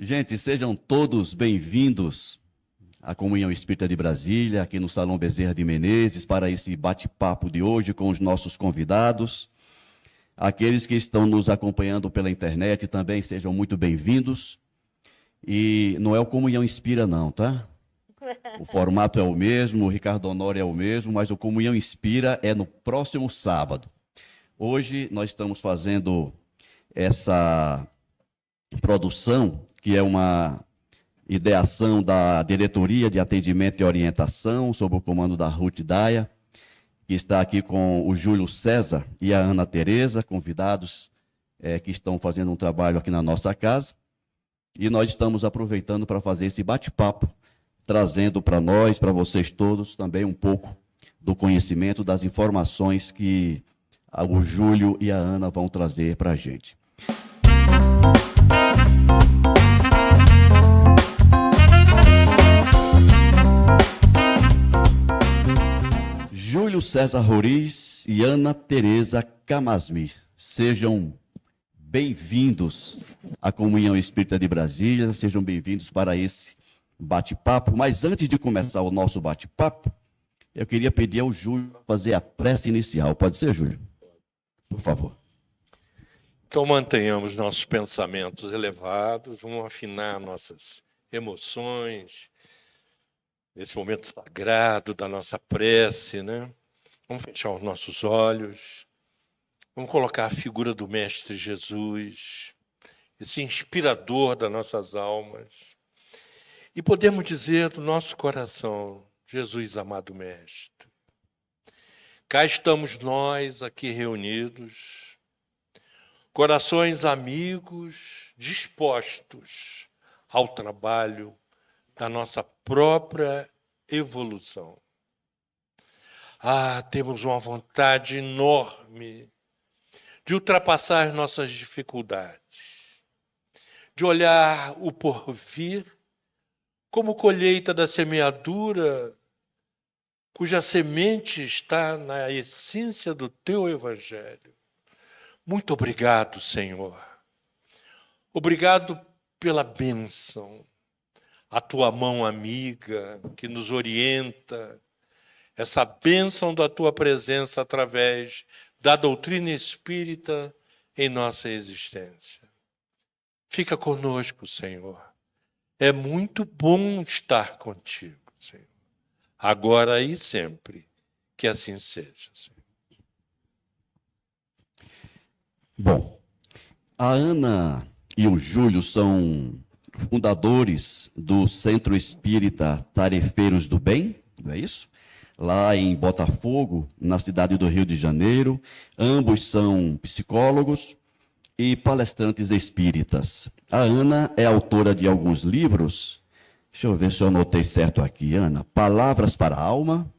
Gente, sejam todos bem-vindos à Comunhão Espírita de Brasília, aqui no Salão Bezerra de Menezes, para esse bate-papo de hoje com os nossos convidados. Aqueles que estão nos acompanhando pela internet também sejam muito bem-vindos. E não é o Comunhão Inspira não, tá? O formato é o mesmo, o Ricardo Honório é o mesmo, mas o Comunhão Inspira é no próximo sábado. Hoje nós estamos fazendo essa produção, que é uma ideação da Diretoria de Atendimento e Orientação, sob o comando da Ruth Daia, que está aqui com o Júlio César e a Ana Tereza, convidados que estão fazendo um trabalho aqui na nossa casa. E nós estamos aproveitando para fazer esse bate-papo, trazendo para nós, para vocês todos, também um pouco do conhecimento, das informações que o Júlio e a Ana vão trazer para a gente. Júlio César Roriz e Ana Tereza Camasmi, sejam bem-vindos à Comunhão Espírita de Brasília, sejam bem-vindos para esse bate-papo. Mas antes de começar o nosso bate-papo, eu queria pedir ao Júlio para fazer a prece inicial. Pode ser, Júlio? Por favor. Então mantenhamos nossos pensamentos elevados, vamos afinar nossas emoções, nesse momento sagrado da nossa prece, né? Vamos fechar os nossos olhos, vamos colocar a figura do Mestre Jesus, esse inspirador das nossas almas, e podemos dizer do nosso coração: Jesus, amado Mestre, cá estamos nós aqui reunidos, corações amigos, dispostos ao trabalho da nossa própria evolução. Temos uma vontade enorme de ultrapassar as nossas dificuldades, de olhar o porvir como colheita da semeadura, cuja semente está na essência do teu Evangelho. Muito obrigado, Senhor. Obrigado pela bênção, a tua mão amiga que nos orienta, essa bênção da tua presença através da doutrina espírita em nossa existência. Fica conosco, Senhor. É muito bom estar contigo, Senhor. Agora e sempre, que assim seja, Senhor. Bom, a Ana e o Júlio são fundadores do Centro Espírita Tarefeiros do Bem, não é isso? Lá em Botafogo, na cidade do Rio de Janeiro. Ambos são psicólogos e palestrantes espíritas. A Ana é autora de alguns livros. Deixa eu ver se eu anotei certo aqui, Ana. Palavras para a Alma,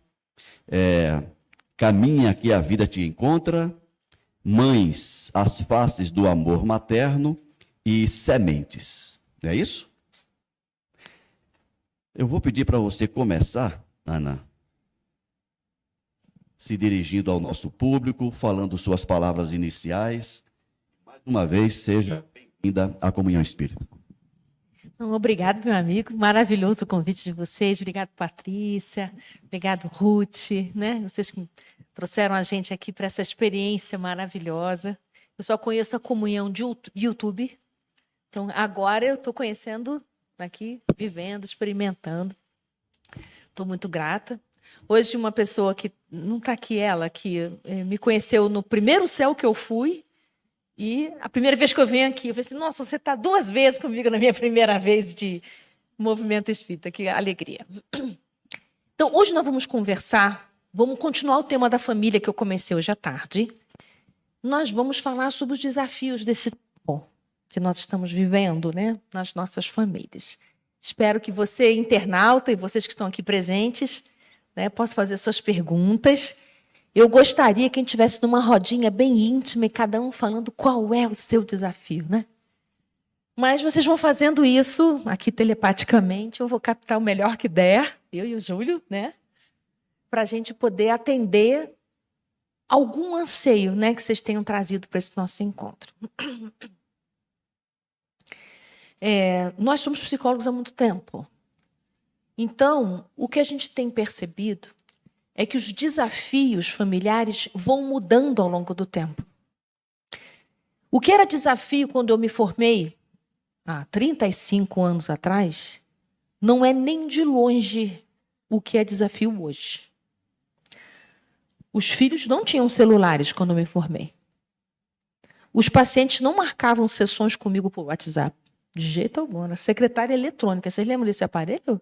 Caminha que a Vida te Encontra, Mães, as Faces do Amor Materno e Sementes. Não é isso? Eu vou pedir para você começar, Ana, se dirigindo ao nosso público, falando suas palavras iniciais. Mais uma vez, seja bem-vinda à Comunhão Espírita. Obrigado, meu amigo. Maravilhoso o convite de vocês. Obrigado, Patrícia. Obrigado, Ruth, né? Vocês que trouxeram a gente aqui para essa experiência maravilhosa. Eu só conheço a Comunhão de YouTube. Então, agora eu estou conhecendo aqui, vivendo, experimentando. Estou muito grata. Hoje, uma pessoa que não está aqui, ela, que me conheceu no primeiro céu que eu fui, e a primeira vez que eu venho aqui, eu falei assim: nossa, você está 2 vezes comigo na minha primeira vez de movimento espírita, que alegria. Então, hoje nós vamos conversar, vamos continuar o tema da família que eu comecei hoje à tarde. Nós vamos falar sobre os desafios desse tempo que nós estamos vivendo, né, nas nossas famílias. Espero que você, internauta, e vocês que estão aqui presentes, né, possam fazer suas perguntas. Eu gostaria que a gente estivesse numa rodinha bem íntima e cada um falando qual é o seu desafio, né? Mas vocês vão fazendo isso aqui telepaticamente, eu vou captar o melhor que der, eu e o Júlio, né? Para a gente poder atender algum anseio, né, que vocês tenham trazido para esse nosso encontro. nós somos psicólogos há muito tempo. Então, o que a gente tem percebido é que os desafios familiares vão mudando ao longo do tempo. O que era desafio quando eu me formei, há 35 anos atrás, não é nem de longe o que é desafio hoje. Os filhos não tinham celulares quando eu me formei. Os pacientes não marcavam sessões comigo por WhatsApp. De jeito algum. Era secretária eletrônica. Vocês lembram desse aparelho?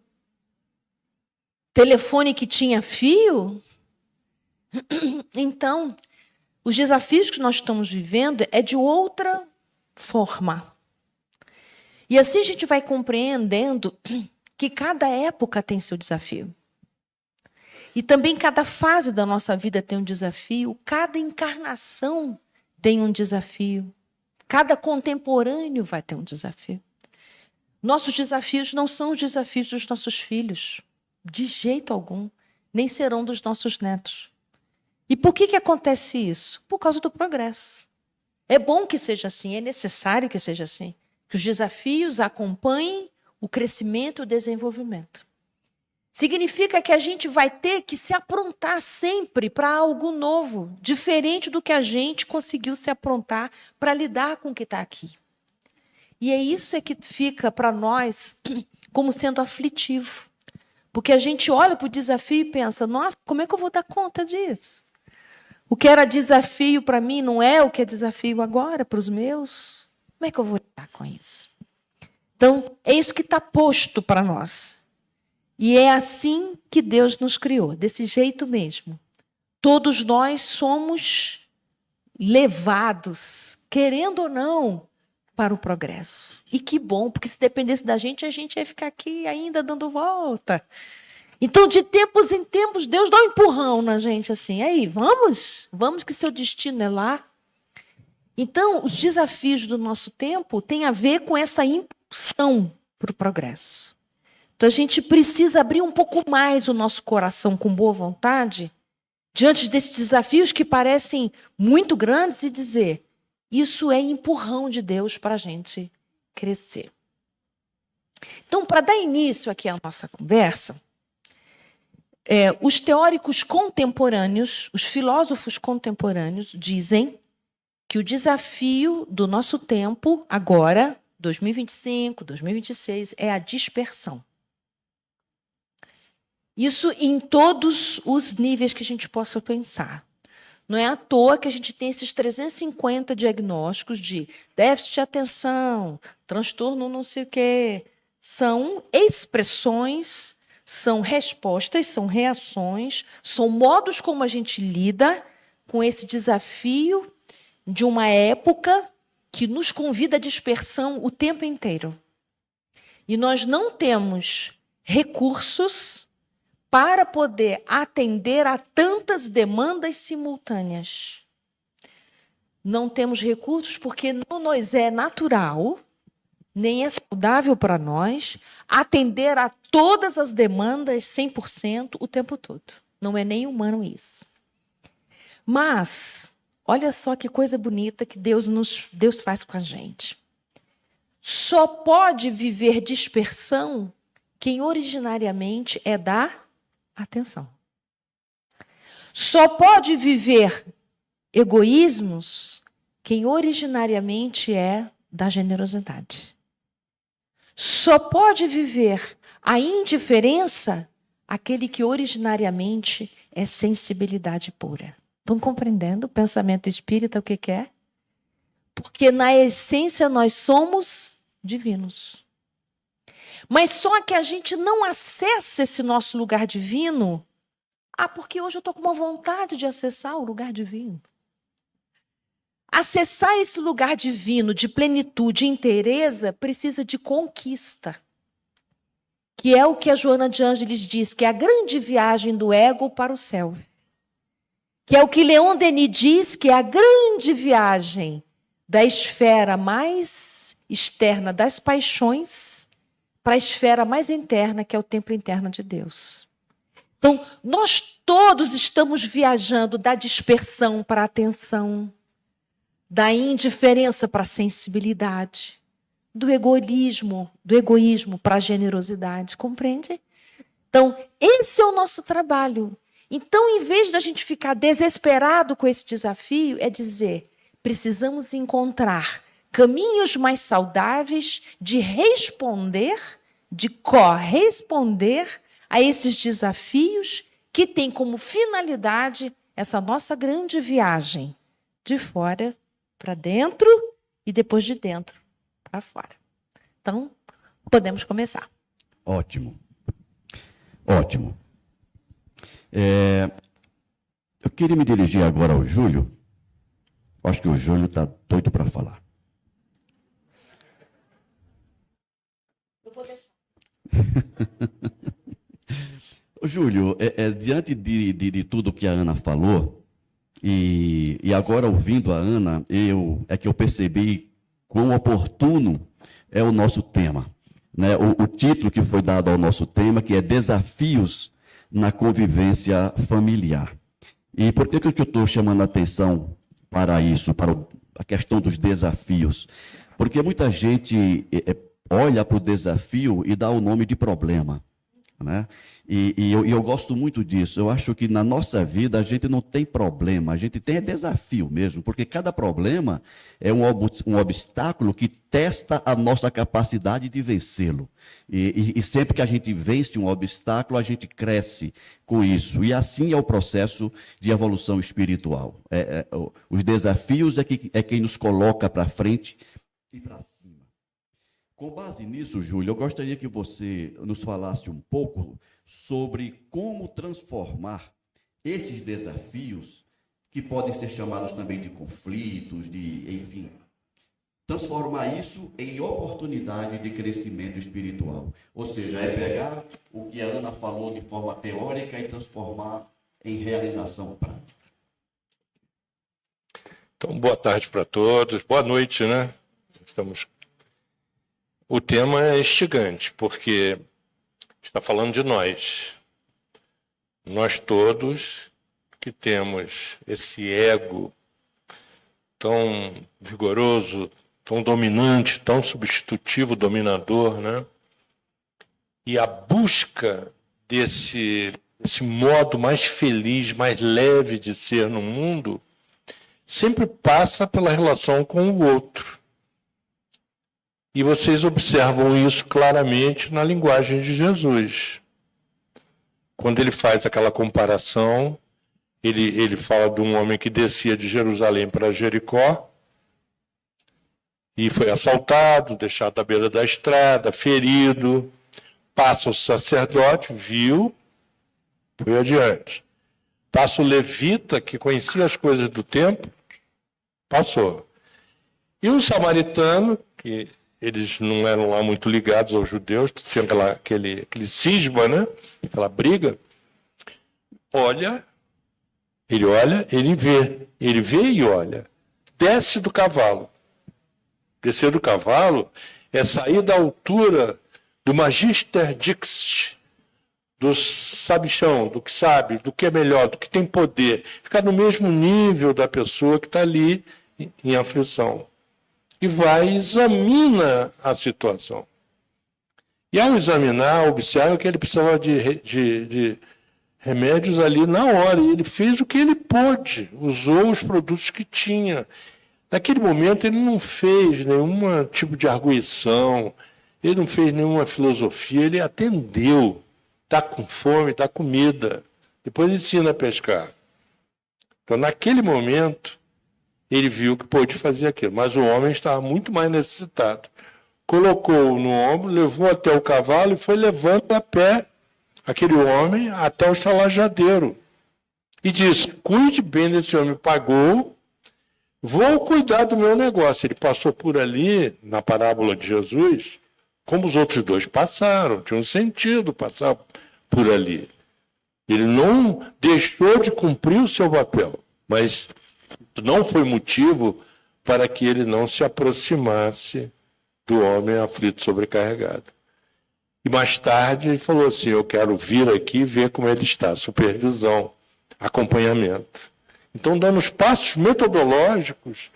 Telefone que tinha fio? Então, os desafios que nós estamos vivendo é de outra forma. E assim a gente vai compreendendo que cada época tem seu desafio. E também cada fase da nossa vida tem um desafio, cada encarnação tem um desafio, cada contemporâneo vai ter um desafio. Nossos desafios não são os desafios dos nossos filhos, de jeito algum, nem serão dos nossos netos. E por que acontece isso? Por causa do progresso. É bom que seja assim, é necessário que seja assim, que os desafios acompanhem o crescimento e o desenvolvimento. Significa que a gente vai ter que se aprontar sempre para algo novo, diferente do que a gente conseguiu se aprontar para lidar com o que está aqui. E é isso que fica para nós como sendo aflitivo. Porque a gente olha para o desafio e pensa, nossa, como é que eu vou dar conta disso? O que era desafio para mim não é o que é desafio agora para os meus? Como é que eu vou lidar com isso? Então, é isso que está posto para nós. E é assim que Deus nos criou, desse jeito mesmo. Todos nós somos levados, querendo ou não, para o progresso. E que bom, porque se dependesse da gente, a gente ia ficar aqui ainda dando volta. Então, de tempos em tempos, Deus dá um empurrão na gente assim. Aí, vamos que seu destino é lá. Então, os desafios do nosso tempo têm a ver com essa impulsão para o progresso. Então, a gente precisa abrir um pouco mais o nosso coração com boa vontade diante desses desafios que parecem muito grandes e dizer, isso é empurrão de Deus para a gente crescer. Então, para dar início aqui à nossa conversa, os teóricos contemporâneos, os filósofos contemporâneos dizem que o desafio do nosso tempo, agora, 2025, 2026, é a dispersão. Isso em todos os níveis que a gente possa pensar. Não é à toa que a gente tem esses 350 diagnósticos de déficit de atenção, transtorno não sei o quê. São expressões, são respostas, são reações, são modos como a gente lida com esse desafio de uma época que nos convida à dispersão o tempo inteiro. E nós não temos recursos para poder atender a tantas demandas simultâneas. Não temos recursos porque não nos é natural, nem é saudável para nós, atender a todas as demandas 100% o tempo todo. Não é nem humano isso. Mas, olha só que coisa bonita que Deus faz com a gente. Só pode viver dispersão quem originariamente é da atenção. Só pode viver egoísmos quem originariamente é da generosidade. Só pode viver a indiferença aquele que originariamente é sensibilidade pura. Estão compreendendo o pensamento espírita, o que é? Porque na essência nós somos divinos. Mas só que a gente não acessa esse nosso lugar divino. Porque hoje eu estou com uma vontade de acessar o lugar divino. Acessar esse lugar divino de plenitude e inteireza precisa de conquista. Que é o que a Joana de Ângeles diz, que é a grande viagem do ego para o céu. Que é o que Leon Denis diz, que é a grande viagem da esfera mais externa das paixões para a esfera mais interna, que é o templo interno de Deus. Então, nós todos estamos viajando da dispersão para a atenção, da indiferença para a sensibilidade, do egoísmo para a generosidade, compreende? Então, esse é o nosso trabalho. Então, em vez de a gente ficar desesperado com esse desafio, é dizer, precisamos encontrar caminhos mais saudáveis de responder, de corresponder a esses desafios que têm como finalidade essa nossa grande viagem de fora para dentro e depois de dentro para fora. Então, podemos começar. Ótimo. Ótimo. Eu queria me dirigir agora ao Júlio. Acho que o Júlio está doido para falar. Eu vou deixar. Júlio, diante de tudo que a Ana falou, e agora ouvindo a Ana, eu percebi quão oportuno é o nosso tema. Né? O título que foi dado ao nosso tema, que é Desafios na Convivência Familiar. E por que eu estou chamando a atenção para isso, para a questão dos desafios? Porque muita gente olha para o desafio e dá o nome de problema. Né? E eu gosto muito disso. Eu acho que na nossa vida a gente não tem problema, a gente tem desafio mesmo, porque cada problema é um obstáculo que testa a nossa capacidade de vencê-lo. E sempre que a gente vence um obstáculo, a gente cresce com isso. E assim é o processo de evolução espiritual. Os desafios é quem nos coloca para frente e para cima. Com base nisso, Júlio, eu gostaria que você nos falasse um pouco sobre como transformar esses desafios, que podem ser chamados também de conflitos, enfim, transformar isso em oportunidade de crescimento espiritual. Ou seja, é pegar o que a Ana falou de forma teórica e transformar em realização prática. Então, boa tarde para todos. Boa noite, né? O tema é instigante, porque está falando de nós. Nós todos que temos esse ego tão vigoroso, tão dominante, tão substitutivo, dominador, né? E a busca desse modo mais feliz, mais leve de ser no mundo, sempre passa pela relação com o outro. E vocês observam isso claramente na linguagem de Jesus. Quando ele faz aquela comparação, ele fala de um homem que descia de Jerusalém para Jericó e foi assaltado, deixado à beira da estrada, ferido. Passa o sacerdote, viu, foi adiante. Passa o levita, que conhecia as coisas do templo, passou. E o samaritano, que eles não eram lá muito ligados aos judeus, tinha aquele cisma, né? Aquela briga. Ele vê e olha. Desce do cavalo. Descer do cavalo é sair da altura do magister dixit, do sabichão, do que sabe, do que é melhor, do que tem poder. Ficar no mesmo nível da pessoa que está ali em aflição. E vai e examina a situação. E ao examinar, observa que ele precisava de remédios ali na hora. E ele fez o que ele pôde, usou os produtos que tinha. Naquele momento ele não fez nenhum tipo de arguição, ele não fez nenhuma filosofia, ele atendeu. Está com fome, dá comida. Depois ensina a pescar. Então, naquele momento, ele viu que pôde fazer aquilo, mas o homem estava muito mais necessitado. Colocou-o no ombro, levou até o cavalo e foi levando a pé aquele homem até o estalajadeiro. E disse, cuide bem desse homem, pagou, vou cuidar do meu negócio. Ele passou por ali, na parábola de Jesus, como os outros dois passaram, tinha um sentido passar por ali. Ele não deixou de cumprir o seu papel, mas não foi motivo para que ele não se aproximasse do homem aflito sobrecarregado. E mais tarde ele falou assim, eu quero vir aqui e ver como ele está, supervisão, acompanhamento. Então, dando os passos metodológicos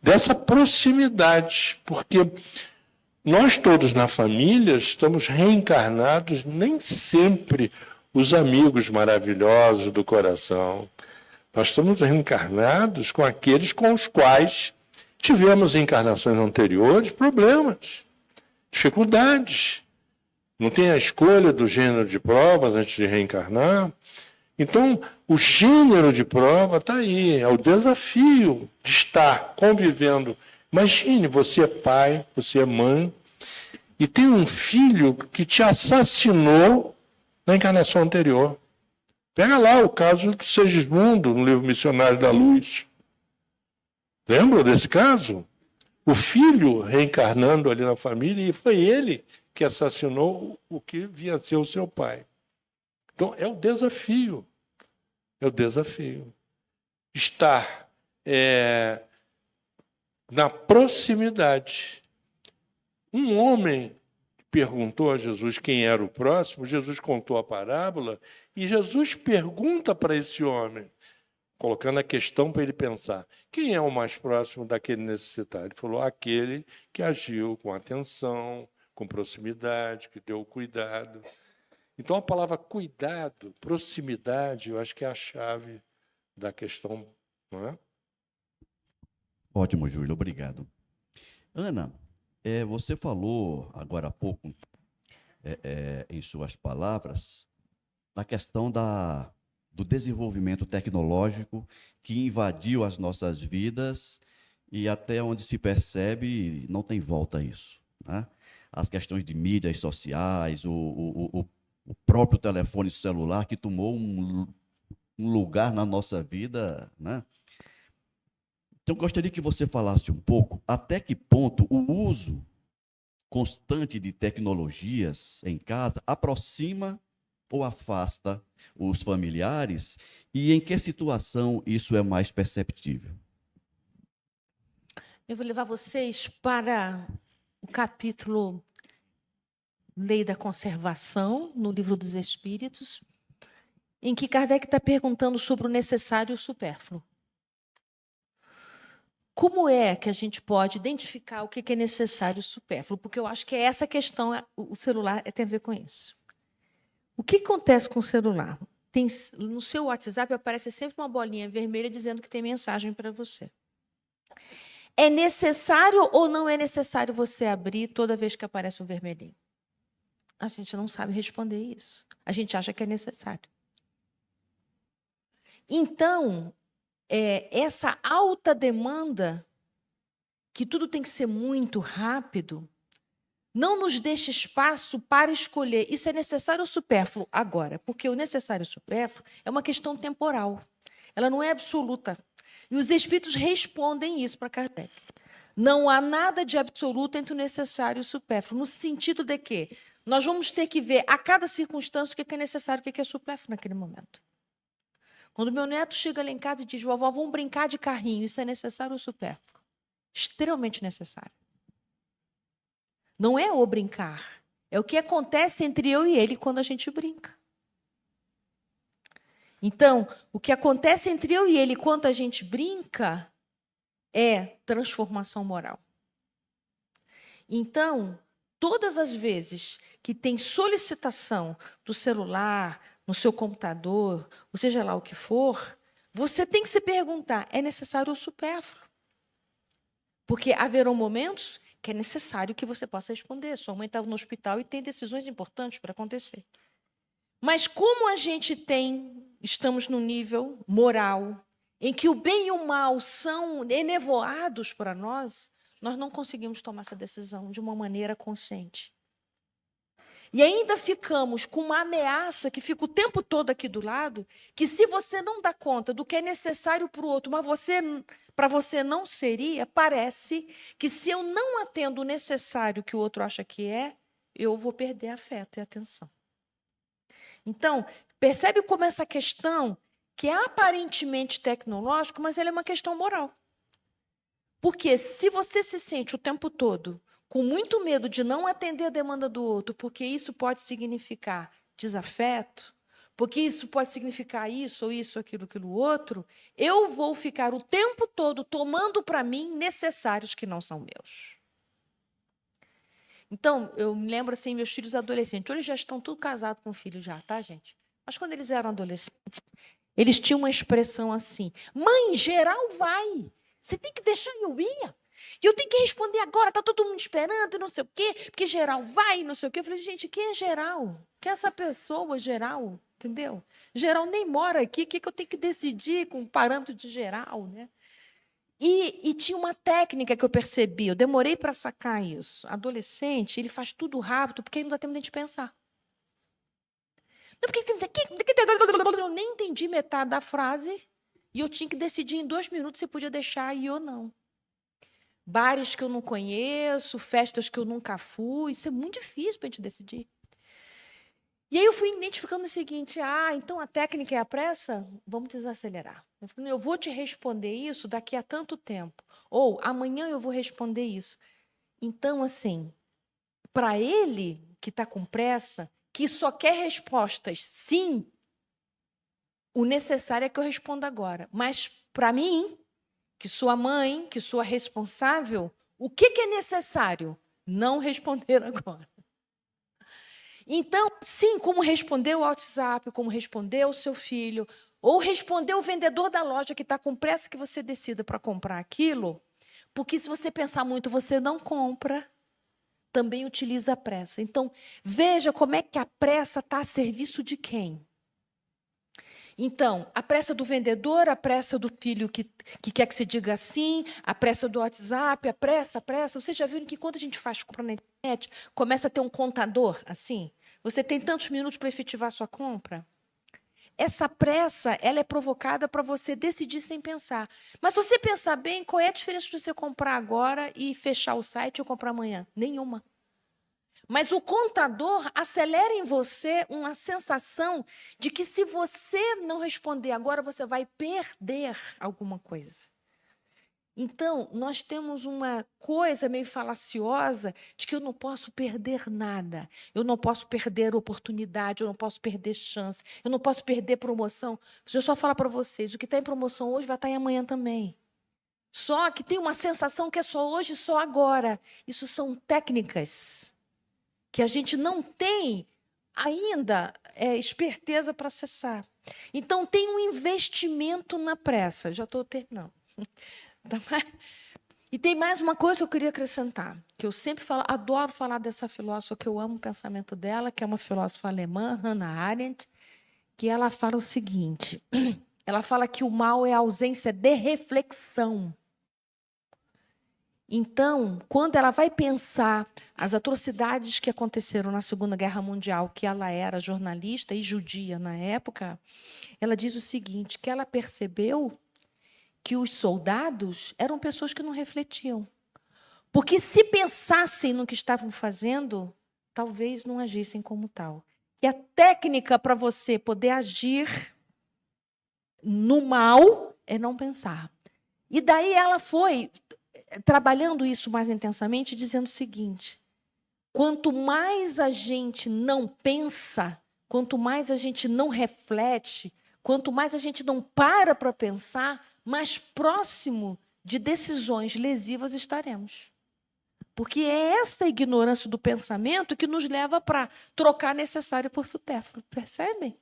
dessa proximidade, porque nós todos na família estamos reencarnados, nem sempre os amigos maravilhosos do coração. Nós estamos reencarnados com aqueles com os quais tivemos em encarnações anteriores problemas, dificuldades. Não tem a escolha do gênero de provas antes de reencarnar. Então, o gênero de prova está aí, é o desafio de estar convivendo. Imagine, você é pai, você é mãe, e tem um filho que te assassinou na encarnação anterior. Pega lá o caso do Segismundo, no livro Missionário da Luz. Lembra desse caso? O filho reencarnando ali na família, e foi ele que assassinou o que vinha a ser o seu pai. Então, é o desafio. É o desafio. Estar na proximidade. Um homem perguntou a Jesus quem era o próximo, Jesus contou a parábola, e Jesus pergunta para esse homem, colocando a questão para ele pensar, quem é o mais próximo daquele necessitado? Ele falou, aquele que agiu com atenção, com proximidade, que deu cuidado. Então, a palavra cuidado, proximidade, eu acho que é a chave da questão, não é? Ótimo, Júlio, obrigado. Ana, você falou agora há pouco, em suas palavras, na questão do desenvolvimento tecnológico que invadiu as nossas vidas e até onde se percebe não tem volta a isso, né? As questões de mídias sociais, o próprio telefone celular que tomou um lugar na nossa vida, né? Então, gostaria que você falasse um pouco até que ponto o uso constante de tecnologias em casa aproxima ou afasta os familiares e em que situação isso é mais perceptível? Eu vou levar vocês para o capítulo Lei da Conservação, no Livro dos Espíritos, em que Kardec está perguntando sobre o necessário e o supérfluo. Como é que a gente pode identificar o que é necessário e o supérfluo? Porque eu acho que é essa questão, o celular tem a ver com isso. O que acontece com o celular? No seu WhatsApp aparece sempre uma bolinha vermelha dizendo que tem mensagem para você. É necessário ou não é necessário você abrir toda vez que aparece um vermelhinho? A gente não sabe responder isso. A gente acha que é necessário. Então, essa alta demanda, que tudo tem que ser muito rápido, não nos deixa espaço para escolher isso é necessário ou supérfluo agora, porque o necessário e o supérfluo é uma questão temporal. Ela não é absoluta. E os espíritos respondem isso para Kardec. Não há nada de absoluto entre o necessário e o supérfluo, no sentido de que nós vamos ter que ver a cada circunstância o que é necessário e o que é supérfluo naquele momento. Quando meu neto chega lá em casa e diz, vovó, vamos brincar de carrinho, isso é necessário ou supérfluo? Extremamente necessário. Não é o brincar, é o que acontece entre eu e ele quando a gente brinca. Então, o que acontece entre eu e ele quando a gente brinca é transformação moral. Então, todas as vezes que tem solicitação do celular, no seu computador, ou seja lá o que for, você tem que se perguntar, é necessário ou supérfluo? Porque haverão momentos que é necessário que você possa responder. Sua mãe estava no hospital e tem decisões importantes para acontecer. Mas como a gente estamos num nível moral, em que o bem e o mal são enevoados para nós não conseguimos tomar essa decisão de uma maneira consciente. E ainda ficamos com uma ameaça que fica o tempo todo aqui do lado, que se você não dá conta do que é necessário para o outro, mas para você não seria, parece que se eu não atendo o necessário que o outro acha que eu vou perder afeto e atenção. Então, percebe como essa questão, que é aparentemente tecnológica, mas ela é uma questão moral. Porque se você se sente o tempo todo com muito medo de não atender a demanda do outro, porque isso pode significar desafeto, porque isso pode significar isso, ou isso, aquilo outro, eu vou ficar o tempo todo tomando para mim necessários que não são meus. Então, eu me lembro assim, meus filhos adolescentes, hoje já estão tudo casados com filho já, tá, gente? Mas quando eles eram adolescentes, eles tinham uma expressão assim: mãe, geral vai. Você tem que deixar eu ir. E eu tenho que responder agora, está todo mundo esperando, não sei o quê, porque geral vai, não sei o quê. Eu falei, gente, quem é geral? Quem é essa pessoa, geral? Entendeu? Geral nem mora aqui, o que eu tenho que decidir com o parâmetro de geral, né? E tinha uma técnica que eu percebi, eu demorei para sacar isso. Adolescente, ele faz tudo rápido, porque não dá tempo de a gente pensar. Não, porque eu nem entendi metade da frase e eu tinha que decidir em 2 minutos se podia deixar ir ou não. Bares que eu não conheço, festas que eu nunca fui, isso é muito difícil para a gente decidir. E aí eu fui identificando o seguinte: então a técnica é a pressa? Vamos desacelerar. Eu vou te responder isso daqui a tanto tempo. Ou amanhã eu vou responder isso. Então, assim, para ele que está com pressa, que só quer respostas sim, o necessário é que eu responda agora. Mas para mim, que sou a mãe, que sou a responsável, o que é necessário? Não responder agora. Então, sim, como responder o WhatsApp, como responder o seu filho, ou responder o vendedor da loja que está com pressa que você decida para comprar aquilo, porque se você pensar muito, você não compra, também utiliza a pressa. Então, veja como é que a pressa está a serviço de quem? Então, a pressa do vendedor, a pressa do filho que quer que se diga assim, a pressa do WhatsApp, a pressa. Vocês já viram que quando a gente faz compra na internet, começa a ter um contador assim? Você tem tantos minutos para efetivar a sua compra? Essa pressa, ela é provocada para você decidir sem pensar. Mas se você pensar bem, qual é a diferença de você comprar agora e fechar o site ou comprar amanhã? Nenhuma. Mas o contador acelera em você uma sensação de que se você não responder agora, você vai perder alguma coisa. Então, nós temos uma coisa meio falaciosa de que eu não posso perder nada. Eu não posso perder oportunidade, eu não posso perder chance, eu não posso perder promoção. Deixa eu só falar para vocês, o que está em promoção hoje vai estar em amanhã também. Só que tem uma sensação que é só hoje, só agora. Isso são técnicas que a gente não tem ainda esperteza para acessar. Então, tem um investimento na pressa. Já estou terminando. E tem mais uma coisa que eu queria acrescentar, que eu sempre falo, adoro falar dessa filósofa, que eu amo o pensamento dela, que é uma filósofa alemã, Hannah Arendt, que ela fala o seguinte, ela fala que o mal é a ausência de reflexão. Então, quando ela vai pensar as atrocidades que aconteceram na Segunda Guerra Mundial, que ela era jornalista e judia na época, ela diz o seguinte, que ela percebeu que os soldados eram pessoas que não refletiam. Porque se pensassem no que estavam fazendo, talvez não agissem como tal. E a técnica para você poder agir no mal é não pensar. E daí ela foi trabalhando isso mais intensamente, dizendo o seguinte, quanto mais a gente não pensa, quanto mais a gente não reflete, quanto mais a gente não para pensar, mais próximo de decisões lesivas estaremos. Porque é essa ignorância do pensamento que nos leva para trocar necessário por supérfluo. Percebem?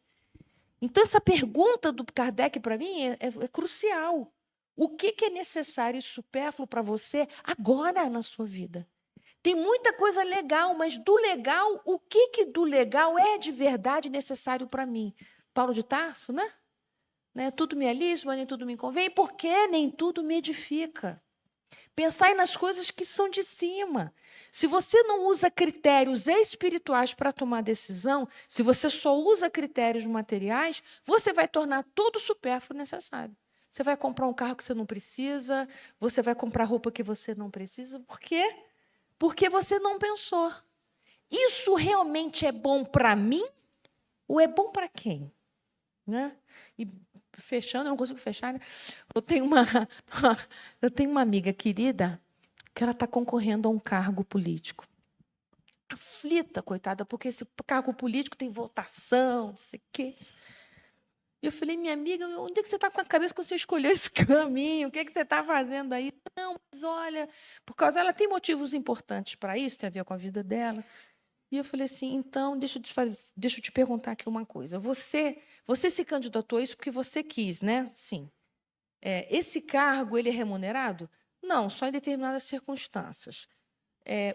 Então, essa pergunta do Kardec, para mim, é crucial. O que é necessário e supérfluo para você agora na sua vida? Tem muita coisa legal, mas do legal, o que do legal é de verdade necessário para mim? Paulo de Tarso, né? Tudo me alisa, mas nem tudo me convém, porque nem tudo me edifica. Pensai nas coisas que são de cima. Se você não usa critérios espirituais para tomar decisão, se você só usa critérios materiais, você vai tornar todo supérfluo necessário. Você vai comprar um carro que você não precisa, você vai comprar roupa que você não precisa. Por quê? Porque você não pensou. Isso realmente é bom para mim ou é bom para quem? Né? E fechando, eu não consigo fechar, né? Eu tenho uma amiga querida que ela está concorrendo a um cargo político. Aflita, coitada, porque esse cargo político tem votação, não sei o quê. Eu falei, minha amiga, onde é que você está com a cabeça quando você escolheu esse caminho? O que é que você está fazendo aí? não, mas olha, por causa ela tem motivos importantes para isso, tem a ver com a vida dela. E eu falei assim, então, deixa eu te perguntar aqui uma coisa. Você se candidatou a isso porque você quis, né? Sim. Esse cargo, ele é remunerado? Não, só em determinadas circunstâncias.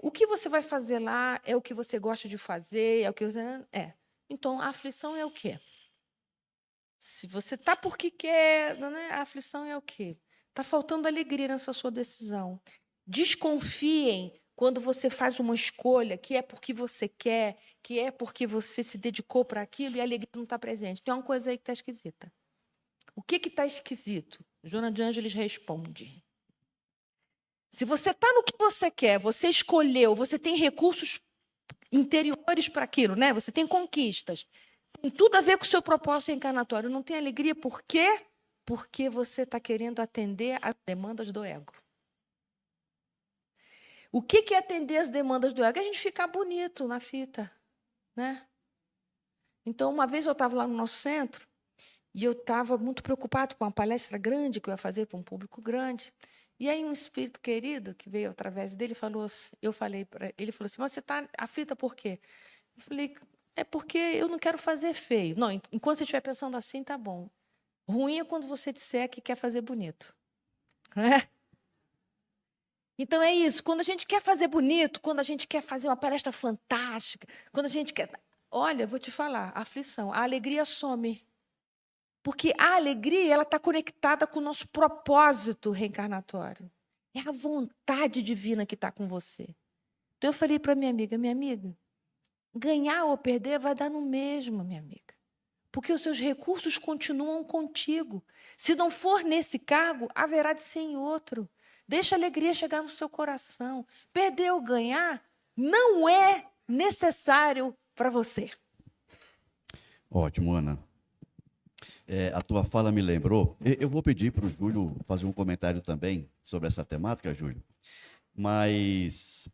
O que você vai fazer lá é o que você gosta de fazer, é o que você... Então, a aflição é o quê? Se você está porque quer, né? A aflição é o quê? Está faltando alegria nessa sua decisão. Desconfiem quando você faz uma escolha que é porque você quer, que é porque você se dedicou para aquilo e a alegria não está presente. Tem uma coisa aí que está esquisita. O que está esquisito? Joana de Ângeles responde. Se você está no que você quer, você escolheu, você tem recursos interiores para aquilo, né? Você tem conquistas. Tem tudo a ver com o seu propósito reencarnatório. Não tem alegria por quê? Porque você está querendo atender às demandas do ego. O que é atender às demandas do ego? É a gente ficar bonito na fita, né? Então, uma vez eu estava lá no nosso centro e eu estava muito preocupado com uma palestra grande que eu ia fazer para um público grande. E aí um espírito querido que veio através dele falou, eu falei para ele, falou assim: mas você está aflita por quê? Eu falei: é porque eu não quero fazer feio. Não, enquanto você estiver pensando assim, tá bom. Ruim é quando você disser que quer fazer bonito. Então é isso, quando a gente quer fazer bonito, quando a gente quer fazer uma palestra fantástica, quando a gente quer... Olha, vou te falar, a aflição, a alegria some. Porque a alegria ela está conectada com o nosso propósito reencarnatório. É a vontade divina que está com você. Então eu falei para minha amiga, ganhar ou perder vai dar no mesmo, minha amiga. Porque os seus recursos continuam contigo. Se não for nesse cargo, haverá de ser em outro. Deixa a alegria chegar no seu coração. Perder ou ganhar não é necessário para você. Ótimo, Ana. A tua fala me lembrou. Eu vou pedir para o Júlio fazer um comentário também sobre essa temática, Júlio. Mas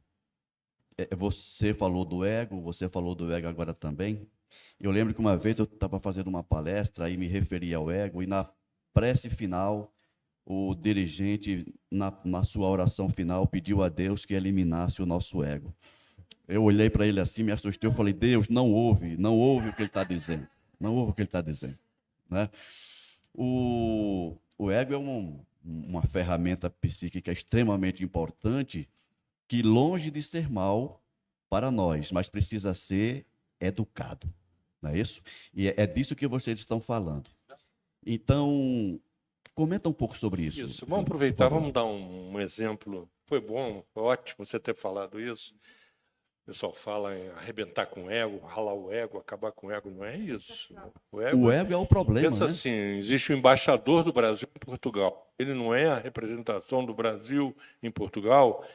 você falou do ego agora também. Eu lembro que uma vez eu estava fazendo uma palestra e me referi ao ego, e na prece final, o dirigente, na sua oração final, pediu a Deus que eliminasse o nosso ego. Eu olhei para ele assim, me assustei, eu falei: Deus, não ouve o que ele está dizendo. Não ouve o que ele está dizendo. Né? O ego é uma ferramenta psíquica extremamente importante, que longe de ser mal para nós, mas precisa ser educado. Não é isso? E é disso que vocês estão falando. Então, comenta um pouco sobre isso. Isso, vamos aproveitar, vamos dar um exemplo. Foi bom, foi ótimo você ter falado isso. O pessoal fala em arrebentar com o ego, ralar o ego, acabar com o ego. Não é isso. O ego é o problema. Pensa, né? Assim, existe o embaixador do Brasil em Portugal. Ele não é a representação do Brasil em Portugal.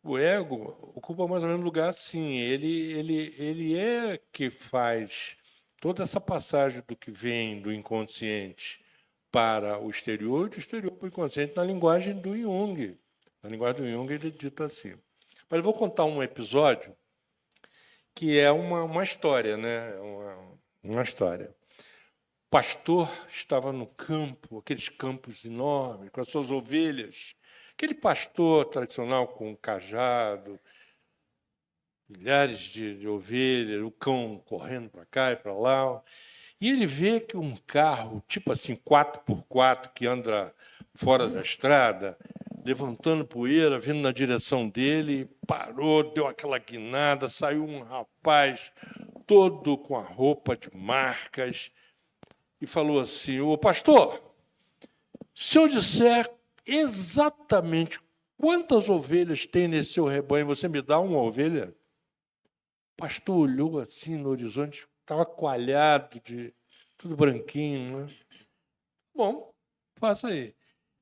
O ego ocupa mais ou menos lugar assim. Ele é que faz toda essa passagem do que vem do inconsciente para o exterior, do exterior para o inconsciente, na linguagem do Jung. Na linguagem do Jung, ele dita assim. Mas eu vou contar um episódio que é uma história, né? Uma história. O pastor estava no campo, aqueles campos enormes, com as suas ovelhas. Aquele pastor tradicional com cajado, milhares de ovelhas, o cão correndo para cá e para lá. E ele vê que um carro, tipo assim, 4x4, que anda fora da estrada, levantando poeira, vindo na direção dele, parou, deu aquela guinada, saiu um rapaz todo com a roupa de marcas e falou assim: ô pastor, se eu disser exatamente quantas ovelhas tem nesse seu rebanho, você me dá uma ovelha? O pastor olhou assim no horizonte, estava coalhado, de tudo branquinho, né? Bom, faça aí.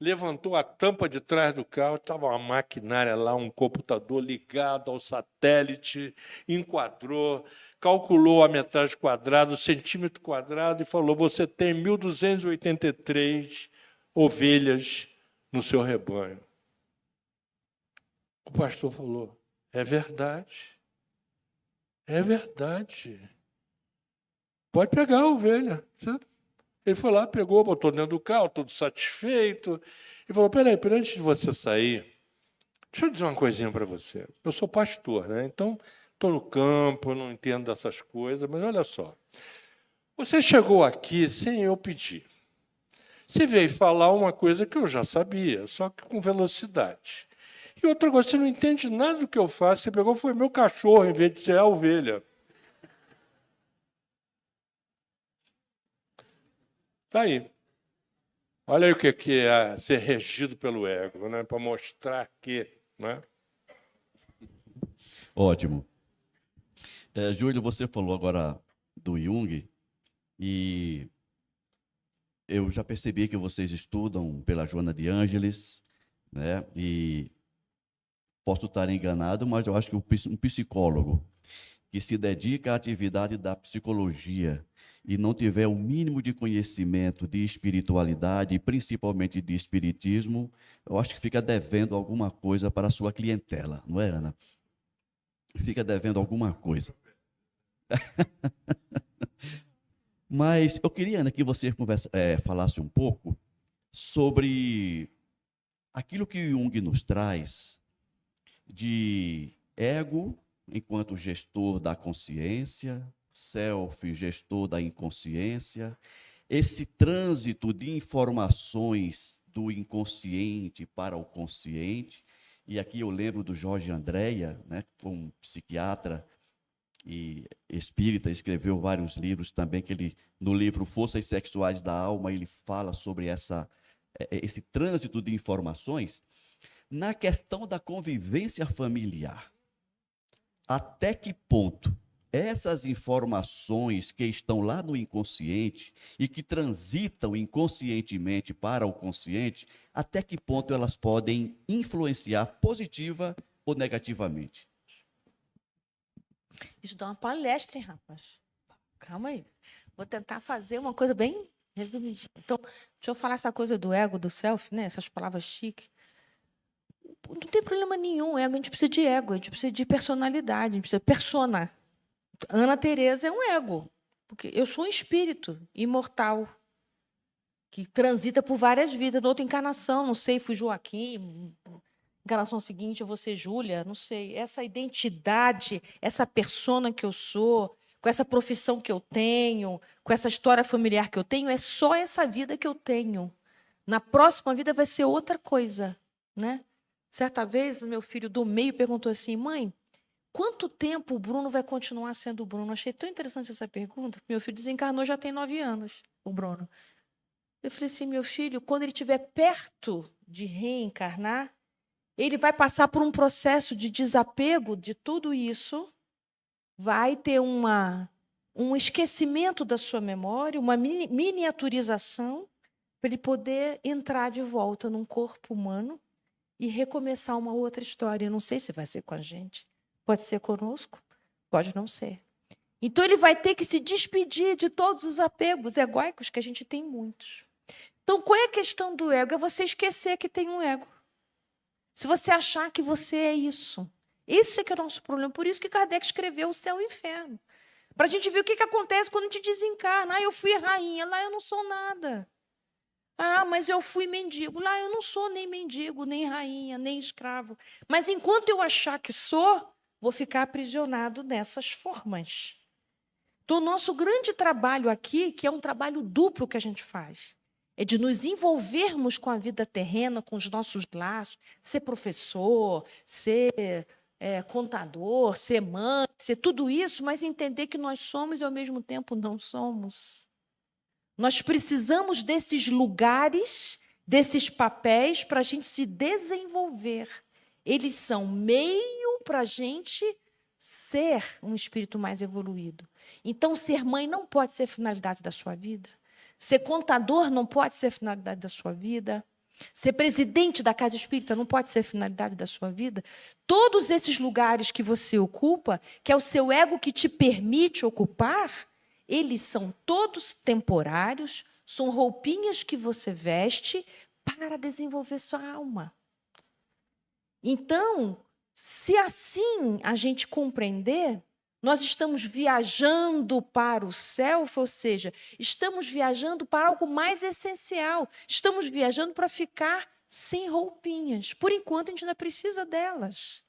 Levantou a tampa de trás do carro, estava uma maquinária lá, um computador ligado ao satélite, enquadrou, calculou a metragem quadrada, o centímetro quadrado e falou: você tem 1.283 ovelhas no seu rebanho. O pastor falou: é verdade. É verdade. Pode pegar a ovelha. Ele foi lá, pegou, botou dentro do carro, todo satisfeito. Ele falou, peraí, antes de você sair, deixa eu dizer uma coisinha para você. Eu sou pastor, né? Então, estou no campo, não entendo dessas coisas, mas olha só. Você chegou aqui sem eu pedir. Você veio falar uma coisa que eu já sabia, só que com velocidade. E outra coisa, você não entende nada do que eu faço, você pegou, foi meu cachorro, em vez de ser a ovelha. Está aí. Olha aí o que é ser regido pelo ego, né? Para mostrar que... Né? Ótimo. Júlio, você falou agora do Jung, e eu já percebi que vocês estudam pela Joana de Ângeles, né? E posso estar enganado, mas eu acho que um psicólogo que se dedica à atividade da psicologia e não tiver o mínimo de conhecimento de espiritualidade, principalmente de espiritismo, eu acho que fica devendo alguma coisa para a sua clientela, não é, Ana? Fica devendo alguma coisa. Mas eu queria, Ana, que você falasse um pouco sobre aquilo que Jung nos traz de ego enquanto gestor da consciência, self, gestor da inconsciência, esse trânsito de informações do inconsciente para o consciente. E aqui eu lembro do Jorge Andréa, né, que foi um psiquiatra e espírita, escreveu vários livros também, que ele, no livro Forças Sexuais da Alma, ele fala sobre esse trânsito de informações na questão da convivência familiar. Até que ponto essas informações que estão lá no inconsciente e que transitam inconscientemente para o consciente, até que ponto elas podem influenciar positiva ou negativamente? Isso dá uma palestra, hein, rapaz? Calma aí. Vou tentar fazer uma coisa bem resumidinha. Então, deixa eu falar essa coisa do ego, do self, né? Essas palavras chiques. Não tem problema nenhum. Ego, a gente precisa de ego, a gente precisa de personalidade, a gente precisa de persona. Ana Teresa é um ego, porque eu sou um espírito imortal que transita por várias vidas. Na outra encarnação, não sei, fui Joaquim, encarnação seguinte eu vou ser Júlia, não sei. Essa identidade, essa persona que eu sou, com essa profissão que eu tenho, com essa história familiar que eu tenho, é só essa vida que eu tenho. Na próxima vida vai ser outra coisa, né? Certa vez, meu filho do meio perguntou assim, mãe, quanto tempo o Bruno vai continuar sendo o Bruno? Achei tão interessante essa pergunta. Meu filho desencarnou já tem 9 anos, o Bruno. Eu falei assim, meu filho, quando ele estiver perto de reencarnar, ele vai passar por um processo de desapego de tudo isso, vai ter um esquecimento da sua memória, uma miniaturização, para ele poder entrar de volta num corpo humano e recomeçar uma outra história. Eu não sei se vai ser com a gente. Pode ser conosco, pode não ser. Então, ele vai ter que se despedir de todos os apegos egóicos, que a gente tem muitos. Então, qual é a questão do ego? É você esquecer que tem um ego. Se você achar que você é isso. Esse é que é o nosso problema. Por isso que Kardec escreveu o céu e o inferno. Para a gente ver o que acontece quando a gente desencarna. Ah, eu fui rainha, lá eu não sou nada. Ah, mas eu fui mendigo. Lá eu não sou nem mendigo, nem rainha, nem escravo. Mas enquanto eu achar que sou, vou ficar aprisionado nessas formas. Então, o nosso grande trabalho aqui, que é um trabalho duplo que a gente faz, é de nos envolvermos com a vida terrena, com os nossos laços, ser professor, ser contador, ser mãe, ser tudo isso, mas entender que nós somos e, ao mesmo tempo, não somos. Nós precisamos desses lugares, desses papéis, para a gente se desenvolver. Eles são meio para a gente ser um espírito mais evoluído. Então, ser mãe não pode ser finalidade da sua vida. Ser contador não pode ser finalidade da sua vida. Ser presidente da casa espírita não pode ser finalidade da sua vida. Todos esses lugares que você ocupa, que é o seu ego que te permite ocupar, eles são todos temporários, são roupinhas que você veste para desenvolver sua alma. Então, se assim a gente compreender, nós estamos viajando para o self, ou seja, estamos viajando para algo mais essencial. Estamos viajando para ficar sem roupinhas. Por enquanto, a gente ainda precisa delas,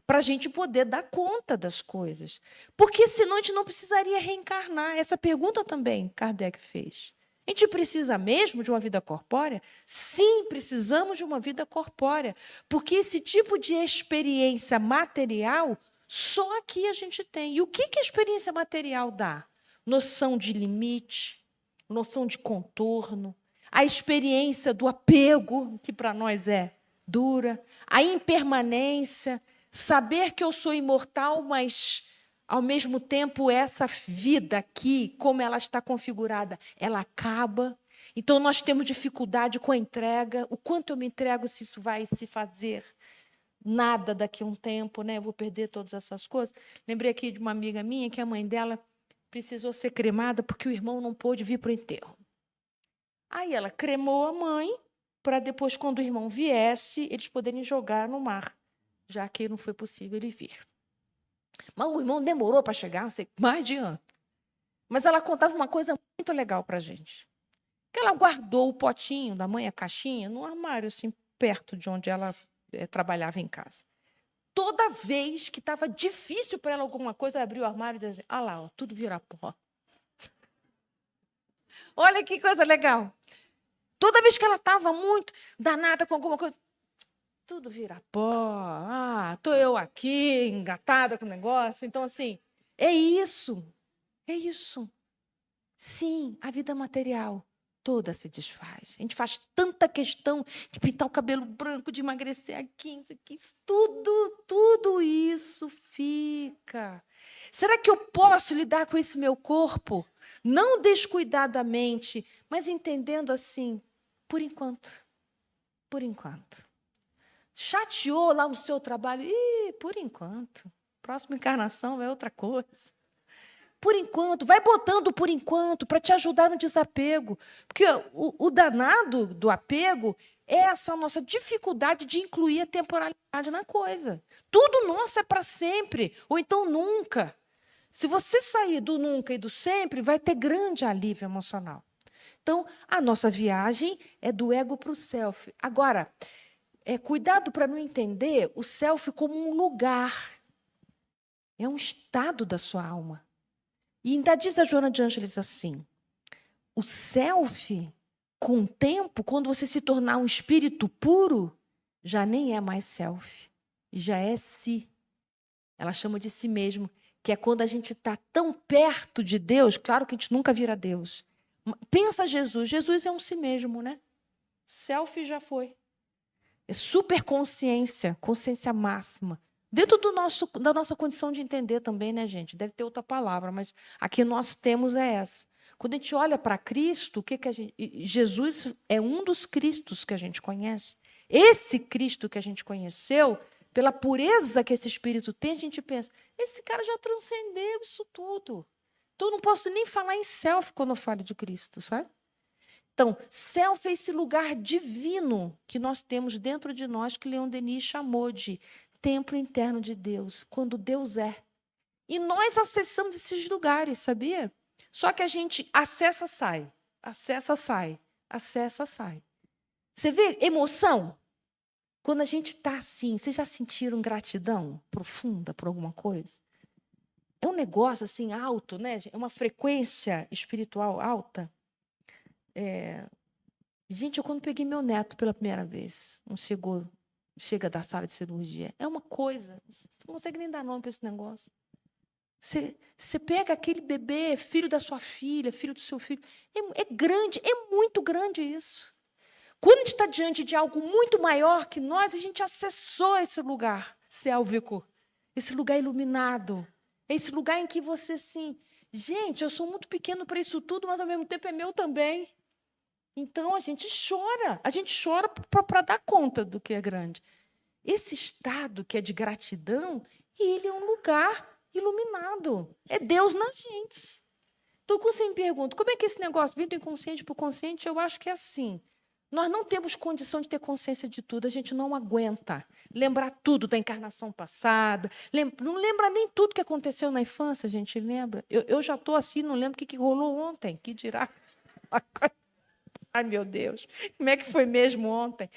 para a gente poder dar conta das coisas. Porque senão a gente não precisaria reencarnar. Essa pergunta também Kardec fez. A gente precisa mesmo de uma vida corpórea? Sim, precisamos de uma vida corpórea. Porque esse tipo de experiência material, só aqui a gente tem. E o que a experiência material dá? Noção de limite, noção de contorno, a experiência do apego, que para nós é dura, a impermanência, saber que eu sou imortal, mas, ao mesmo tempo, essa vida aqui, como ela está configurada, ela acaba. Então, nós temos dificuldade com a entrega. O quanto eu me entrego, se isso vai se fazer nada daqui a um tempo, né? Eu vou perder todas essas coisas. Lembrei aqui de uma amiga minha que a mãe dela precisou ser cremada porque o irmão não pôde vir para o enterro. Aí ela cremou a mãe para depois, quando o irmão viesse, eles poderem jogar no mar, já que não foi possível ele vir. Mas o irmão demorou para chegar, não sei, mais de ano. Mas ela contava uma coisa muito legal para a gente. Que ela guardou o potinho da mãe, a caixinha, no armário, assim, perto de onde ela trabalhava em casa. Toda vez que estava difícil para ela alguma coisa, ela abria o armário e dizia, ah lá, ó, tudo vira pó. Olha que coisa legal. Toda vez que ela estava muito danada com alguma coisa, tudo vira pó. Ah, estou eu aqui, engatada com o negócio. Então, assim, é isso. É isso. Sim, a vida material toda se desfaz. A gente faz tanta questão de pintar o cabelo branco, de emagrecer aqui, isso, tudo isso fica. Será que eu posso lidar com esse meu corpo? Não descuidadamente, mas entendendo assim, por enquanto. Por enquanto. Chateou lá no seu trabalho? Por enquanto. Próxima encarnação é outra coisa. Por enquanto, vai botando por enquanto para te ajudar no desapego. Porque o danado do apego é essa nossa dificuldade de incluir a temporalidade na coisa. Tudo nosso é para sempre, ou então nunca. Se você sair do nunca e do sempre, vai ter grande alívio emocional. Então, a nossa viagem é do ego para o self. Agora, cuidado para não entender o self como um lugar. É um estado da sua alma. E ainda diz a Joana de Ângeles assim, o self, com o tempo, quando você se tornar um espírito puro, já nem é mais self, já é si. Ela chama de si mesmo, que é quando a gente está tão perto de Deus, claro que a gente nunca vira Deus. Pensa Jesus, Jesus é um si mesmo, né? Self já foi. É superconsciência, consciência máxima. Dentro da nossa condição de entender também, né, gente? Deve ter outra palavra, mas aqui nós temos essa. Quando a gente olha para Cristo, Jesus é um dos Cristos que a gente conhece. Esse Cristo que a gente conheceu, pela pureza que esse Espírito tem, a gente pensa, esse cara já transcendeu isso tudo. Então, eu não posso nem falar em self quando eu falo de Cristo, sabe? Então, self é esse lugar divino que nós temos dentro de nós, que Leon Denis chamou de templo interno de Deus, quando Deus é. E nós acessamos esses lugares, sabia? Só que a gente acessa, sai, acessa, sai, acessa, sai. Você vê emoção? Quando a gente está assim, vocês já sentiram gratidão profunda por alguma coisa? É um negócio assim alto, né? É uma frequência espiritual alta. Gente, eu quando peguei meu neto pela primeira vez, chega da sala de cirurgia, é uma coisa, você não consegue nem dar nome para esse negócio. Você pega aquele bebê, filho da sua filha, filho do seu filho, é grande, é muito grande isso. Quando a gente está diante de algo muito maior que nós, a gente acessou esse lugar sélvico, esse lugar iluminado, esse lugar em que você, assim, gente, eu sou muito pequeno para isso tudo, mas ao mesmo tempo é meu também. Então, a gente chora para dar conta do que é grande. Esse estado que é de gratidão, ele é um lugar iluminado. É Deus na gente. Então, quando você me pergunta, como é que esse negócio vem do inconsciente para o consciente, eu acho que é assim. Nós não temos condição de ter consciência de tudo, a gente não aguenta lembrar tudo da encarnação passada, não lembra nem tudo que aconteceu na infância, a gente lembra. Eu já estou assim, não lembro o que rolou ontem, que dirá. Ai, meu Deus, como é que foi mesmo ontem?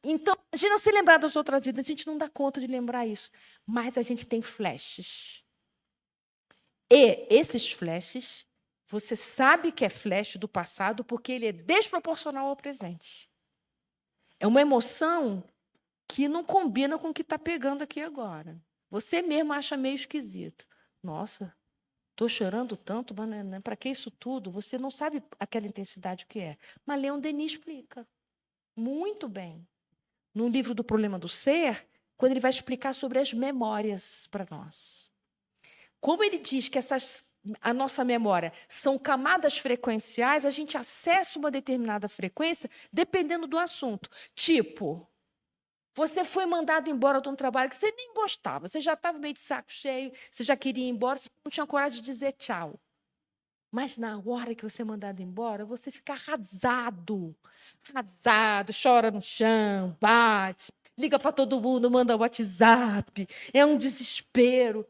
Então, imagina se lembrar das outras vidas, a gente não dá conta de lembrar isso. Mas a gente tem flashes. E esses flashes, você sabe que é flash do passado porque ele é desproporcional ao presente. É uma emoção que não combina com o que está pegando aqui agora. Você mesmo acha meio esquisito. Nossa, estou chorando tanto, mas né, para que isso tudo? Você não sabe aquela intensidade que é. Mas Leon Denis explica muito bem. No livro do Problema do Ser, quando ele vai explicar sobre as memórias para nós. Como ele diz que a nossa memória são camadas frequenciais, a gente acessa uma determinada frequência dependendo do assunto. Tipo, você foi mandado embora de um trabalho que você nem gostava, você já estava meio de saco cheio, você já queria ir embora, você não tinha coragem de dizer tchau. Mas na hora que você é mandado embora, você fica arrasado, chora no chão, bate, liga para todo mundo, manda WhatsApp, é um desespero.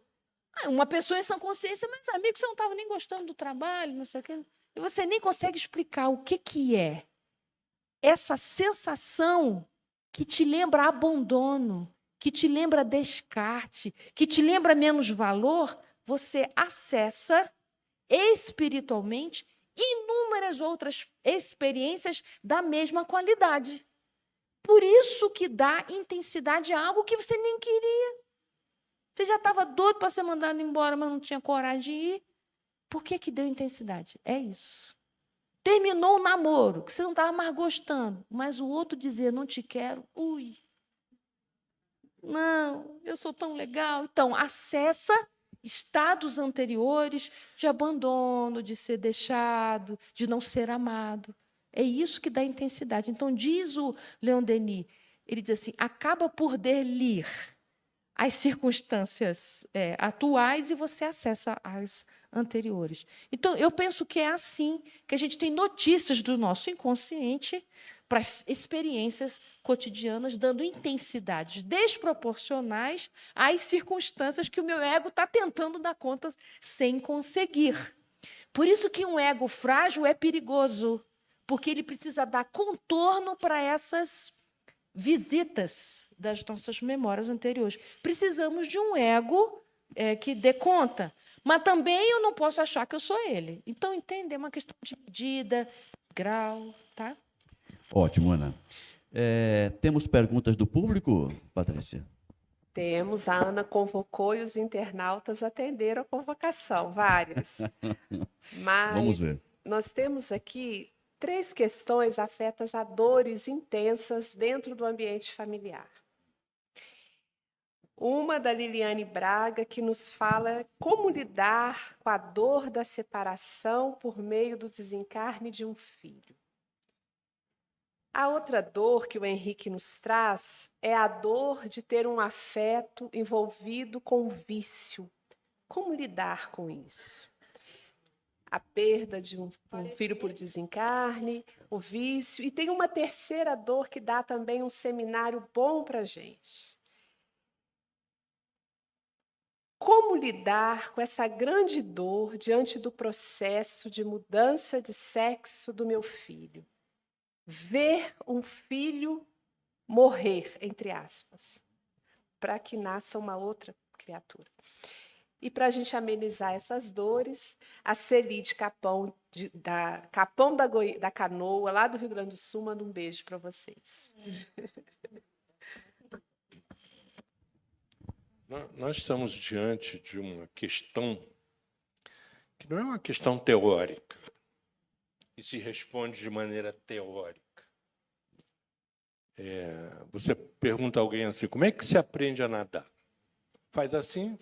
Uma pessoa em sã consciência, mas amigo, você não estava nem gostando do trabalho, não sei o quê. E você nem consegue explicar o que é essa sensação que te lembra abandono, que te lembra descarte, que te lembra menos valor, você acessa espiritualmente inúmeras outras experiências da mesma qualidade. Por isso que dá intensidade a algo que você nem queria. Você já estava doido para ser mandado embora, mas não tinha coragem de ir. Por que deu intensidade? É isso. Terminou o namoro, que você não estava mais gostando, mas o outro dizer, não te quero, ui. Não, eu sou tão legal. Então, acessa estados anteriores de abandono, de ser deixado, de não ser amado. É isso que dá intensidade. Então, diz o Leon Denis, ele diz assim, acaba por delir as circunstâncias atuais e você acessa as anteriores. Então, eu penso que é assim que a gente tem notícias do nosso inconsciente para as experiências cotidianas, dando intensidades desproporcionais às circunstâncias que o meu ego está tentando dar conta sem conseguir. Por isso que um ego frágil é perigoso, porque ele precisa dar contorno para essas visitas das nossas memórias anteriores. Precisamos de um ego que dê conta, mas também eu não posso achar que eu sou ele. Então, entender, é uma questão de medida, grau, tá? Ótimo, Ana. Temos perguntas do público, Patrícia? Temos, a Ana convocou e os internautas atenderam a convocação, várias. Mas Vamos ver. nós temos aqui 3 questões afetas a dores intensas dentro do ambiente familiar. Uma da Liliane Braga, que nos fala como lidar com a dor da separação por meio do desencarne de um filho. A outra dor que o Henrique nos traz é a dor de ter um afeto envolvido com vício. Como lidar com isso? A perda de um filho por desencarne, o vício. E tem uma terceira dor que dá também um seminário bom para a gente. Como lidar com essa grande dor diante do processo de mudança de sexo do meu filho? Ver um filho morrer, entre aspas, para que nasça uma outra criatura. E para a gente amenizar essas dores, a Celide Capão, da Canoa, lá do Rio Grande do Sul, manda um beijo para vocês. Nós estamos diante de uma questão que não é uma questão teórica, e se responde de maneira teórica. Você pergunta a alguém assim, como é que se aprende a nadar? Faz assim,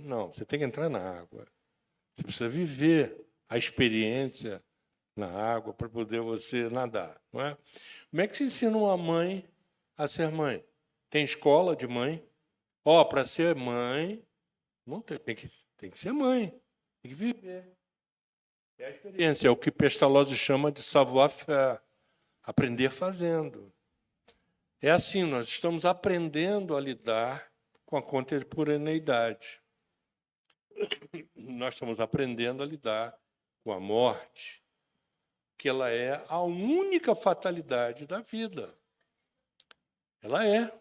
não, você tem que entrar na água. Você precisa viver a experiência na água para poder você nadar, não é? Como é que se ensina uma mãe a ser mãe? Tem escola de mãe? Para ser mãe, não tem que ser mãe, tem que viver. É a experiência, é o que Pestalozzi chama de savoir-faire, aprender fazendo. É assim, nós estamos aprendendo a lidar com a contemporaneidade. Nós estamos aprendendo a lidar com a morte, que ela é a única fatalidade da vida. Ela é.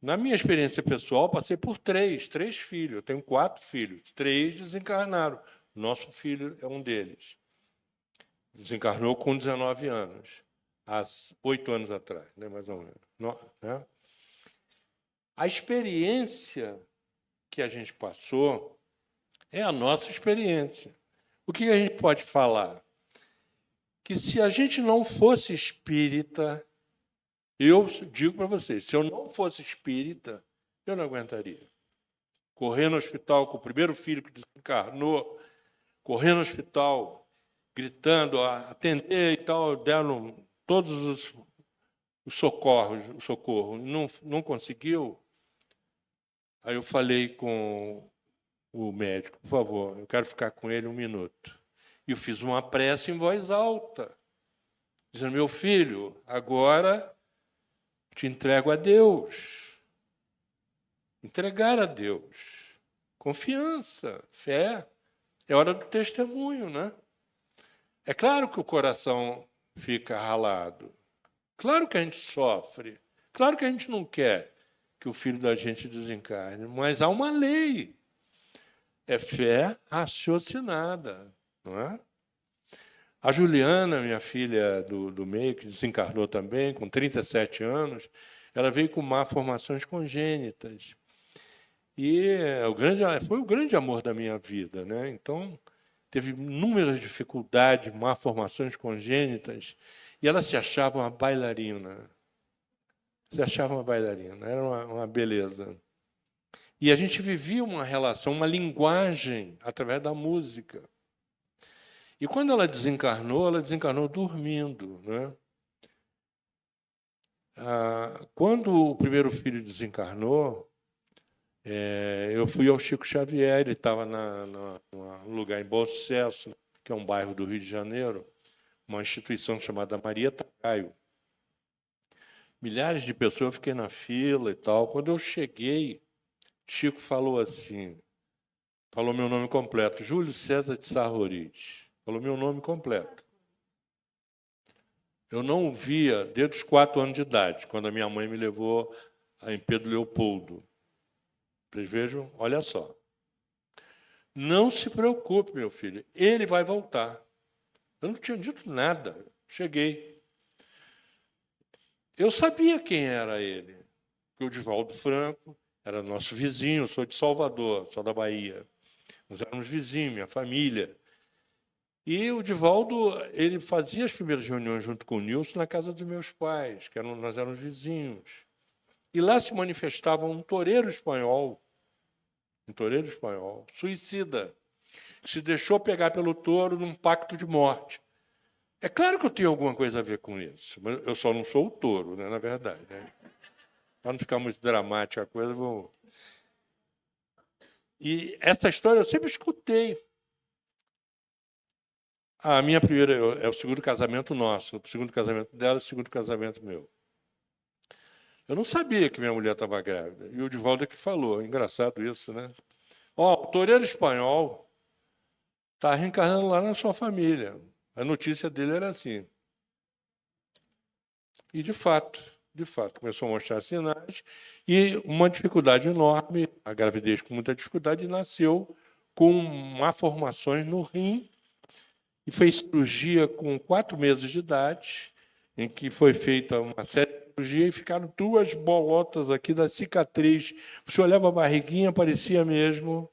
Na minha experiência pessoal, passei por três filhos. Eu tenho 4 filhos. 3 desencarnaram. Nosso filho é um deles. Desencarnou com 19 anos, há 8 anos atrás, né, mais ou menos. Né? A experiência que a gente passou é a nossa experiência. O que a gente pode falar? Que se a gente não fosse espírita, eu digo para vocês, se eu não fosse espírita, eu não aguentaria. Correr no hospital com o primeiro filho que desencarnou, correr no hospital, gritando, atender e tal, deram todos os socorros, o socorro, não conseguiu. Aí eu falei com o médico, por favor, eu quero ficar com ele 1 minuto. E eu fiz uma prece em voz alta, dizendo, meu filho, agora te entrego a Deus. Entregar a Deus. Confiança, fé. É hora do testemunho, né? É claro que o coração fica ralado. Claro que a gente sofre. Claro que a gente não quer que o filho da gente desencarne. Mas há uma lei. É fé raciocinada, não é? A Juliana, minha filha do meio, que desencarnou também, com 37 anos, ela veio com malformações congênitas. E foi o grande amor da minha vida, né? Então, teve inúmeras dificuldades, malformações congênitas, e ela se achava uma bailarina. Se achava uma bailarina, era uma beleza. E a gente vivia uma relação, uma linguagem, através da música. E quando ela desencarnou dormindo, né? Quando o primeiro filho desencarnou, eu fui ao Chico Xavier, ele estava num lugar em Bom Sucesso, que é um bairro do Rio de Janeiro, uma instituição chamada Maria Tagaio. Milhares de pessoas, eu fiquei na fila e tal. Quando eu cheguei, Chico falou assim, falou meu nome completo, Júlio César de Sá Roriz. Falou meu nome completo. Eu não o via desde os 4 anos de idade, quando a minha mãe me levou em Pedro Leopoldo. Vocês vejam, olha só. Não se preocupe, meu filho, ele vai voltar. Eu não tinha dito nada, cheguei. Eu sabia quem era ele, que o Divaldo Franco era nosso vizinho, eu sou de Salvador, sou da Bahia. Nós éramos vizinhos, minha família. E o Divaldo, ele fazia as primeiras reuniões junto com o Nilson na casa dos meus pais, nós éramos vizinhos. E lá se manifestava um toureiro espanhol, suicida, que se deixou pegar pelo touro num pacto de morte. É claro que eu tenho alguma coisa a ver com isso, mas eu só não sou o touro, né, na verdade. Né? Para não ficar muito dramática a coisa, vou... E essa história eu sempre escutei. A minha primeira é o segundo casamento nosso, o segundo casamento dela, o segundo casamento meu. Eu não sabia que minha mulher estava grávida. E o Divaldo é que falou. Engraçado isso, né? O toureiro espanhol está reencarnando lá na sua família. A notícia dele era assim. E, de fato, começou a mostrar sinais. E uma dificuldade enorme, a gravidez com muita dificuldade, nasceu com malformações no rim. E fez cirurgia com 4 meses de idade, em que foi feita uma série de cirurgia e ficaram 2 bolotas aqui da cicatriz. Você olhava a barriguinha, parecia mesmo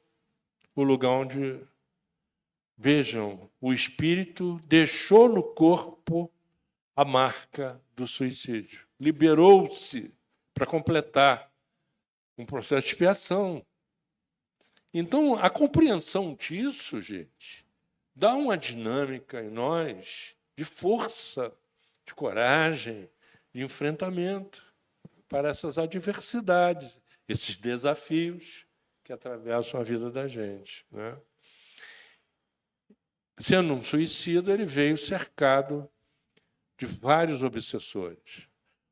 o lugar onde... Vejam, o espírito deixou no corpo a marca do suicídio. Liberou-se para completar um processo de expiação. Então, a compreensão disso, gente, dá uma dinâmica em nós de força, de coragem, de enfrentamento para essas adversidades, esses desafios que atravessam a vida da gente. Né? Sendo um suicida, ele veio cercado de vários obsessores.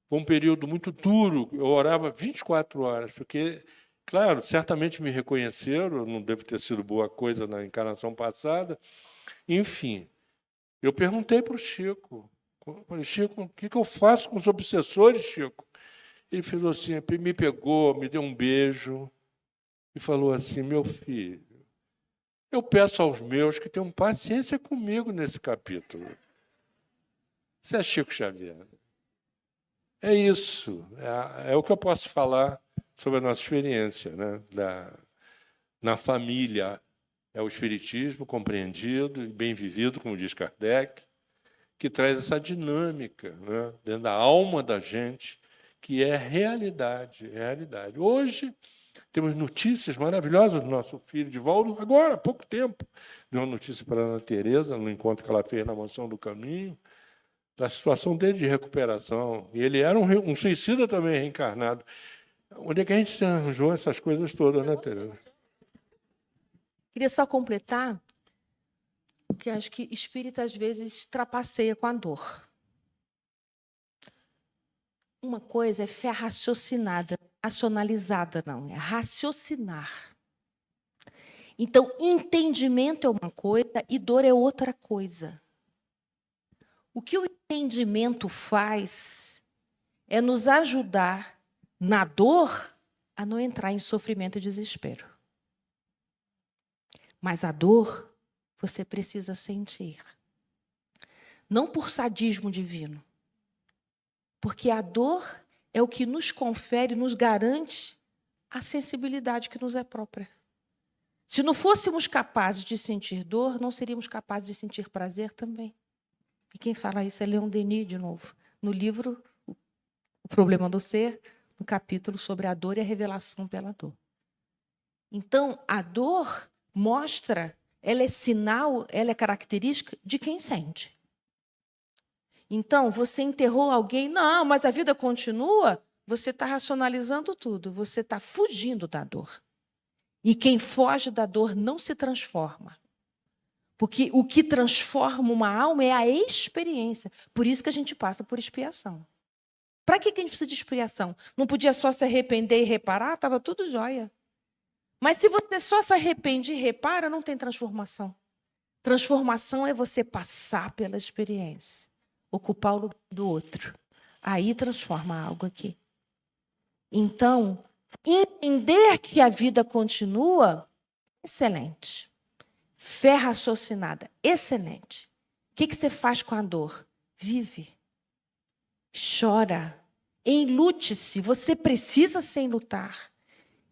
Foi um período muito duro, eu orava 24 horas, porque, claro, certamente me reconheceram, não deve ter sido boa coisa na encarnação passada. Enfim, Eu perguntei para o Chico. Falei, Chico, o que eu faço com os obsessores, Chico? Ele fez assim, me pegou, me deu um beijo e falou assim, meu filho, eu peço aos meus que tenham paciência comigo nesse capítulo. Isso é Chico Xavier. É isso. É o que eu posso falar sobre a nossa experiência, né? Na família. É o Espiritismo compreendido e bem vivido, como diz Kardec, que traz essa dinâmica, né? Dentro da alma da gente, que é realidade. É realidade. Hoje, temos notícias maravilhosas do nosso filho Divaldo, agora, há pouco tempo. Deu uma notícia para a Ana Tereza, no encontro que ela fez na Mansão do Caminho, da situação dele de recuperação. E ele era um suicida também reencarnado. Onde é que a gente se arranjou essas coisas todas, né, Tereza? Queria só completar, porque acho que espírita às vezes trapaceia com a dor. Uma coisa é fé raciocinada, racionalizada não, é raciocinar. Então, entendimento é uma coisa e dor é outra coisa. O que o entendimento faz é nos ajudar na dor a não entrar em sofrimento e desespero. Mas a dor você precisa sentir. Não por sadismo divino. Porque a dor é o que nos confere, nos garante a sensibilidade que nos é própria. Se não fôssemos capazes de sentir dor, não seríamos capazes de sentir prazer também. E quem fala isso é Leon Denis, de novo, no livro O Problema do Ser, no capítulo sobre a dor e a revelação pela dor. Então, a dor mostra, ela é sinal, ela é característica de quem sente. Então, você enterrou alguém, não, mas a vida continua, você está racionalizando tudo, você está fugindo da dor. E quem foge da dor não se transforma. Porque o que transforma uma alma é a experiência. Por isso que a gente passa por expiação. Para que a gente precisa de expiação? Não podia só se arrepender e reparar? Estava tudo jóia. Mas se você só se arrepende e repara, não tem transformação. Transformação é você passar pela experiência, ocupar o lugar do outro. Aí transforma algo aqui. Então, entender que a vida continua, excelente. Fé raciocinada, excelente. O que você faz com a dor? Vive. Chora. Enlute-se. Você precisa se enlutar.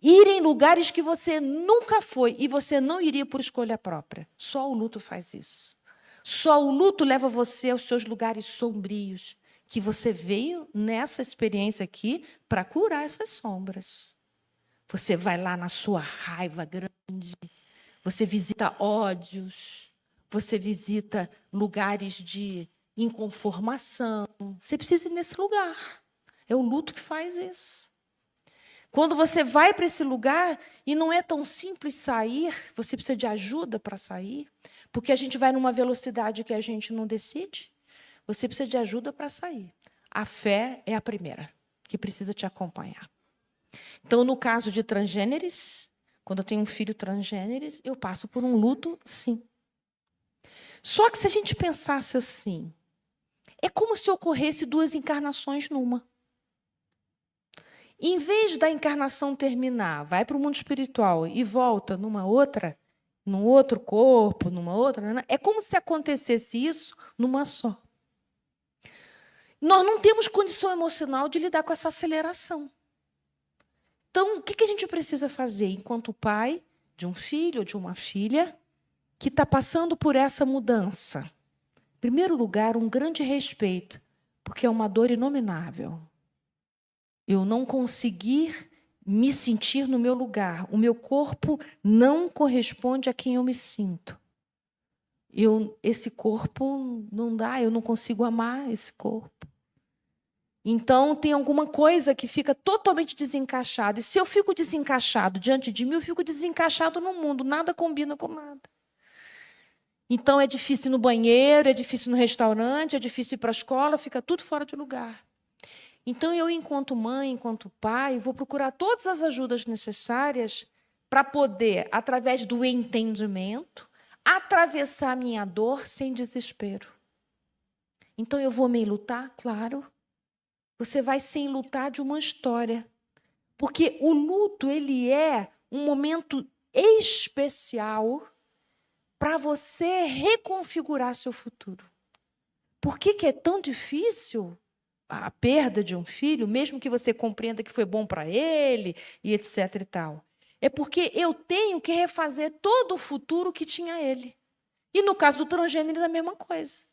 Ir em lugares que você nunca foi e você não iria por escolha própria. Só o luto faz isso. Só o luto leva você aos seus lugares sombrios, que você veio nessa experiência aqui para curar essas sombras. Você vai lá na sua raiva grande, você visita ódios, você visita lugares de inconformação. Você precisa ir nesse lugar. É o luto que faz isso. Quando você vai para esse lugar e não é tão simples sair, você precisa de ajuda para sair, porque a gente vai numa velocidade que a gente não decide, você precisa de ajuda para sair. A fé é a primeira, que precisa te acompanhar. Então, no caso de transgêneres, quando eu tenho um filho transgêneres, eu passo por um luto, sim. Só que se a gente pensasse assim, é como se ocorresse duas encarnações numa. Em vez da encarnação terminar, vai para o mundo espiritual e volta numa outra, num outro corpo, numa outra, é como se acontecesse isso numa só. Nós não temos condição emocional de lidar com essa aceleração. Então, o que a gente precisa fazer enquanto pai de um filho ou de uma filha que está passando por essa mudança? Em primeiro lugar, um grande respeito, porque é uma dor inominável. Eu não conseguir me sentir no meu lugar. O meu corpo não corresponde a quem eu me sinto. Esse corpo não dá, eu não consigo amar esse corpo. Então, tem alguma coisa que fica totalmente desencaixada. E se eu fico desencaixado diante de mim, eu fico desencaixado no mundo. Nada combina com nada. Então, é difícil ir no banheiro, é difícil ir no restaurante, é difícil ir para a escola, fica tudo fora de lugar. Então, eu, enquanto mãe, enquanto pai, vou procurar todas as ajudas necessárias para poder, através do entendimento, atravessar a minha dor sem desespero. Então eu vou me enlutar? Claro. Você vai se enlutar de uma história. Porque o luto, ele é um momento especial para você reconfigurar seu futuro. Por que é tão difícil a perda de um filho, mesmo que você compreenda que foi bom para ele e etc e tal? É porque eu tenho que refazer todo o futuro que tinha ele. E no caso do transgênero, é a mesma coisa.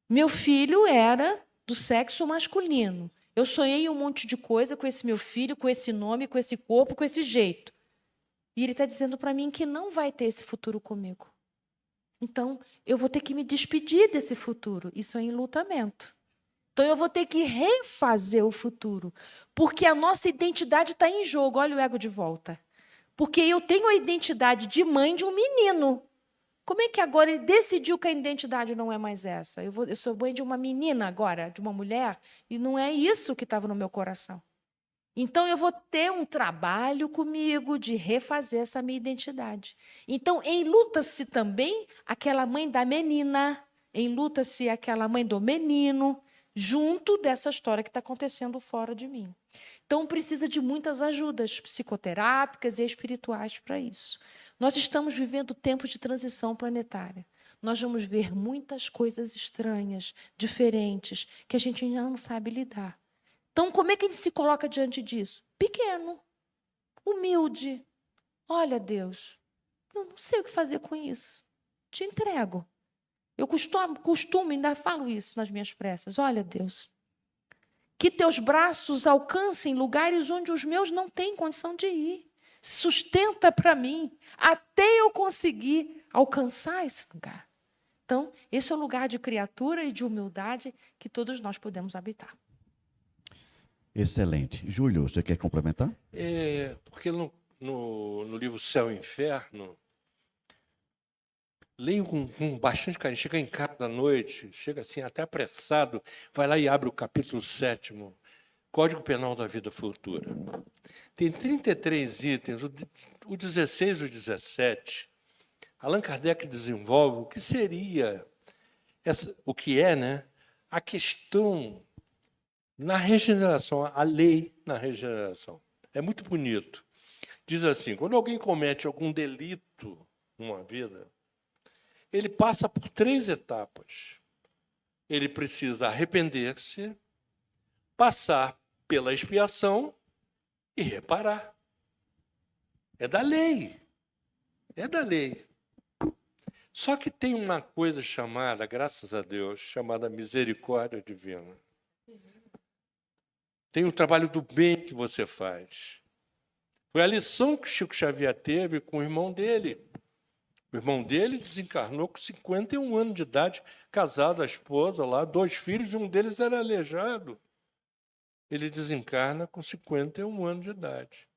Meu filho era do sexo masculino. Eu sonhei um monte de coisa com esse meu filho, com esse nome, com esse corpo, com esse jeito. E ele está dizendo para mim que não vai ter esse futuro comigo. Então, eu vou ter que me despedir desse futuro. Isso é enlutamento. Então, eu vou ter que refazer o futuro. Porque a nossa identidade está em jogo. Olha o ego de volta. Porque eu tenho a identidade de mãe de um menino. Como é que agora ele decidiu que a identidade não é mais essa? Eu sou mãe de uma menina agora, de uma mulher, e não é isso que estava no meu coração. Então, eu vou ter um trabalho comigo de refazer essa minha identidade. Então, enluta-se também aquela mãe da menina, enluta-se aquela mãe do menino, junto dessa história que está acontecendo fora de mim. Então, precisa de muitas ajudas psicoterápicas e espirituais para isso. Nós estamos vivendo tempos de transição planetária. Nós vamos ver muitas coisas estranhas, diferentes, que a gente ainda não sabe lidar. Então, como é que a gente se coloca diante disso? Pequeno, humilde. Olha, Deus, eu não sei o que fazer com isso. Te entrego. Eu costumo, ainda falo isso nas minhas preces. Olha, Deus, que teus braços alcancem lugares onde os meus não têm condição de ir. Sustenta para mim, até eu conseguir alcançar esse lugar. Então, esse é o lugar de criatura e de humildade que todos nós podemos habitar. Excelente. Júlio, você quer complementar? Porque no livro Céu e Inferno, leio com bastante carinho. Chega em casa à noite, chega assim até apressado, vai lá e abre o capítulo 7º, Código Penal da Vida Futura. Tem 33 itens, o 16 e o 17. Allan Kardec desenvolve o que seria, o que é, né, a questão na regeneração, a lei na regeneração. É muito bonito. Diz assim, quando alguém comete algum delito numa vida, ele passa por 3 etapas. Ele precisa arrepender-se, passar pela expiação e reparar. É da lei. É da lei. Só que tem uma coisa chamada, graças a Deus, chamada misericórdia divina. Tem o trabalho do bem que você faz. Foi a lição que Chico Xavier teve com o irmão dele. O irmão dele desencarnou com 51 anos de idade, casado, a esposa lá, 2 filhos, e um deles era aleijado. Ele desencarna com 51 anos de idade.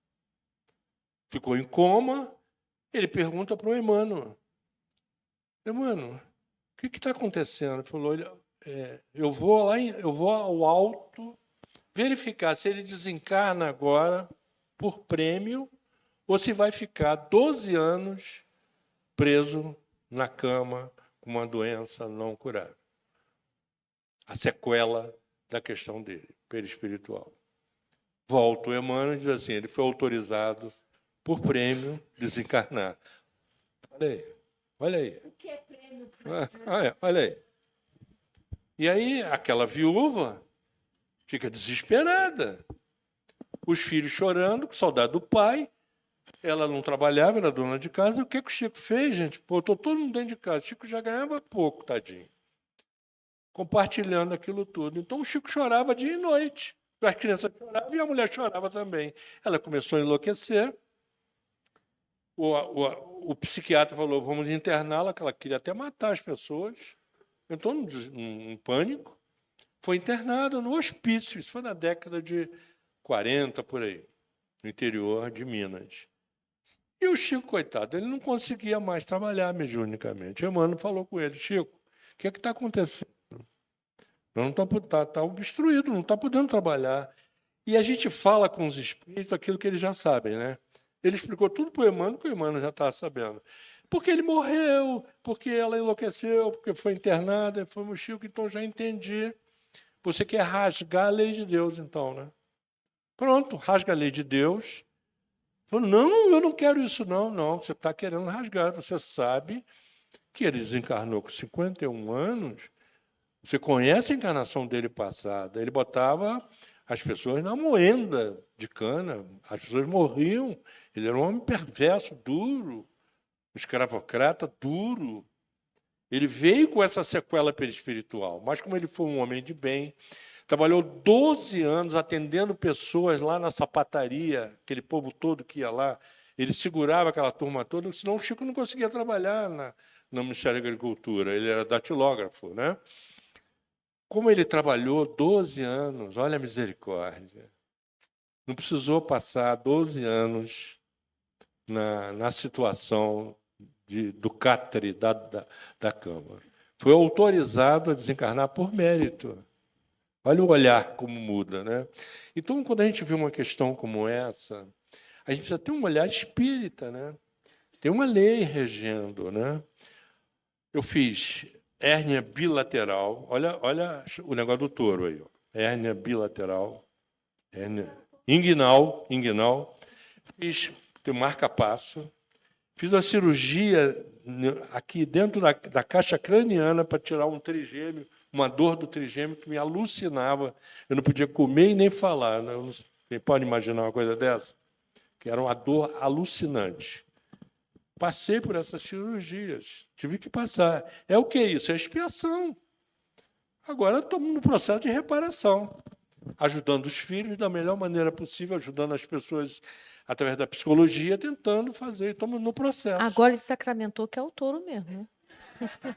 Ficou em coma, ele pergunta para o Emmanuel, Emmanuel, o que está acontecendo? Ele falou, eu vou ao alto verificar se ele desencarna agora por prêmio ou se vai ficar 12 anos preso na cama com uma doença não curável. A sequela da questão dele, perispiritual. Volta o Emmanuel e diz assim, ele foi autorizado por prêmio desencarnar. Olha aí, olha aí. O que é prêmio? Olha aí. E aí, aquela viúva fica desesperada. Os filhos chorando, com saudade do pai. Ela não trabalhava, era dona de casa. O que o Chico fez, gente? Botou todo mundo dentro de casa. O Chico já ganhava pouco, tadinho. Compartilhando aquilo tudo. Então, o Chico chorava dia e noite. As crianças choravam e a mulher chorava também. Ela começou a enlouquecer. O psiquiatra falou, vamos interná-la, que ela queria até matar as pessoas. Entrou num pânico. Foi internada no hospício. Isso foi na década de 40, por aí, no interior de Minas. E o Chico, coitado, ele não conseguia mais trabalhar mediunicamente. O Emmanuel falou com ele, Chico, o que está acontecendo? Não está obstruído, não está podendo trabalhar. E a gente fala com os espíritos aquilo que eles já sabem, né? Ele explicou tudo para o Emmanuel, que o Emmanuel já estava sabendo. Porque ele morreu, porque ela enlouqueceu, porque foi internada, foi um Chico, então já entendi. Você quer rasgar a lei de Deus, então, né? Pronto, rasga a lei de Deus. Falou, não, eu não quero isso, não. Não, você está querendo rasgar. Você sabe que ele desencarnou com 51 anos. Você conhece a encarnação dele passada. Ele botava as pessoas na moenda de cana. As pessoas morriam. Ele era um homem perverso, duro, escravocrata, duro. Ele veio com essa sequela perispiritual. Mas como ele foi um homem de bem, trabalhou 12 anos atendendo pessoas lá na sapataria, aquele povo todo que ia lá. Ele segurava aquela turma toda, senão o Chico não conseguia trabalhar no Ministério da Agricultura. Ele era datilógrafo, né? Como ele trabalhou 12 anos, olha a misericórdia. Não precisou passar 12 anos na situação do catre da Câmara. Foi autorizado a desencarnar por mérito. Olha o olhar como muda, né? Então, quando a gente vê uma questão como essa, a gente precisa ter um olhar espírita, né? Tem uma lei regendo, né? Eu fiz hérnia bilateral. Olha o negócio do touro aí, ó. Hérnia bilateral, hérnia inguinal. Fiz marca-passo. Fiz a cirurgia aqui dentro da caixa craniana para tirar um trigêmeo, uma dor do trigêmeo que me alucinava. Eu não podia comer e nem falar. Né? Quem pode imaginar uma coisa dessa? Que era uma dor alucinante. Passei por essas cirurgias. Tive que passar. É o que isso? É expiação. Agora estamos no processo de reparação, ajudando os filhos da melhor maneira possível, ajudando as pessoas através da psicologia, tentando fazer. Estamos no processo. Agora ele sacramentou que é o touro mesmo, né?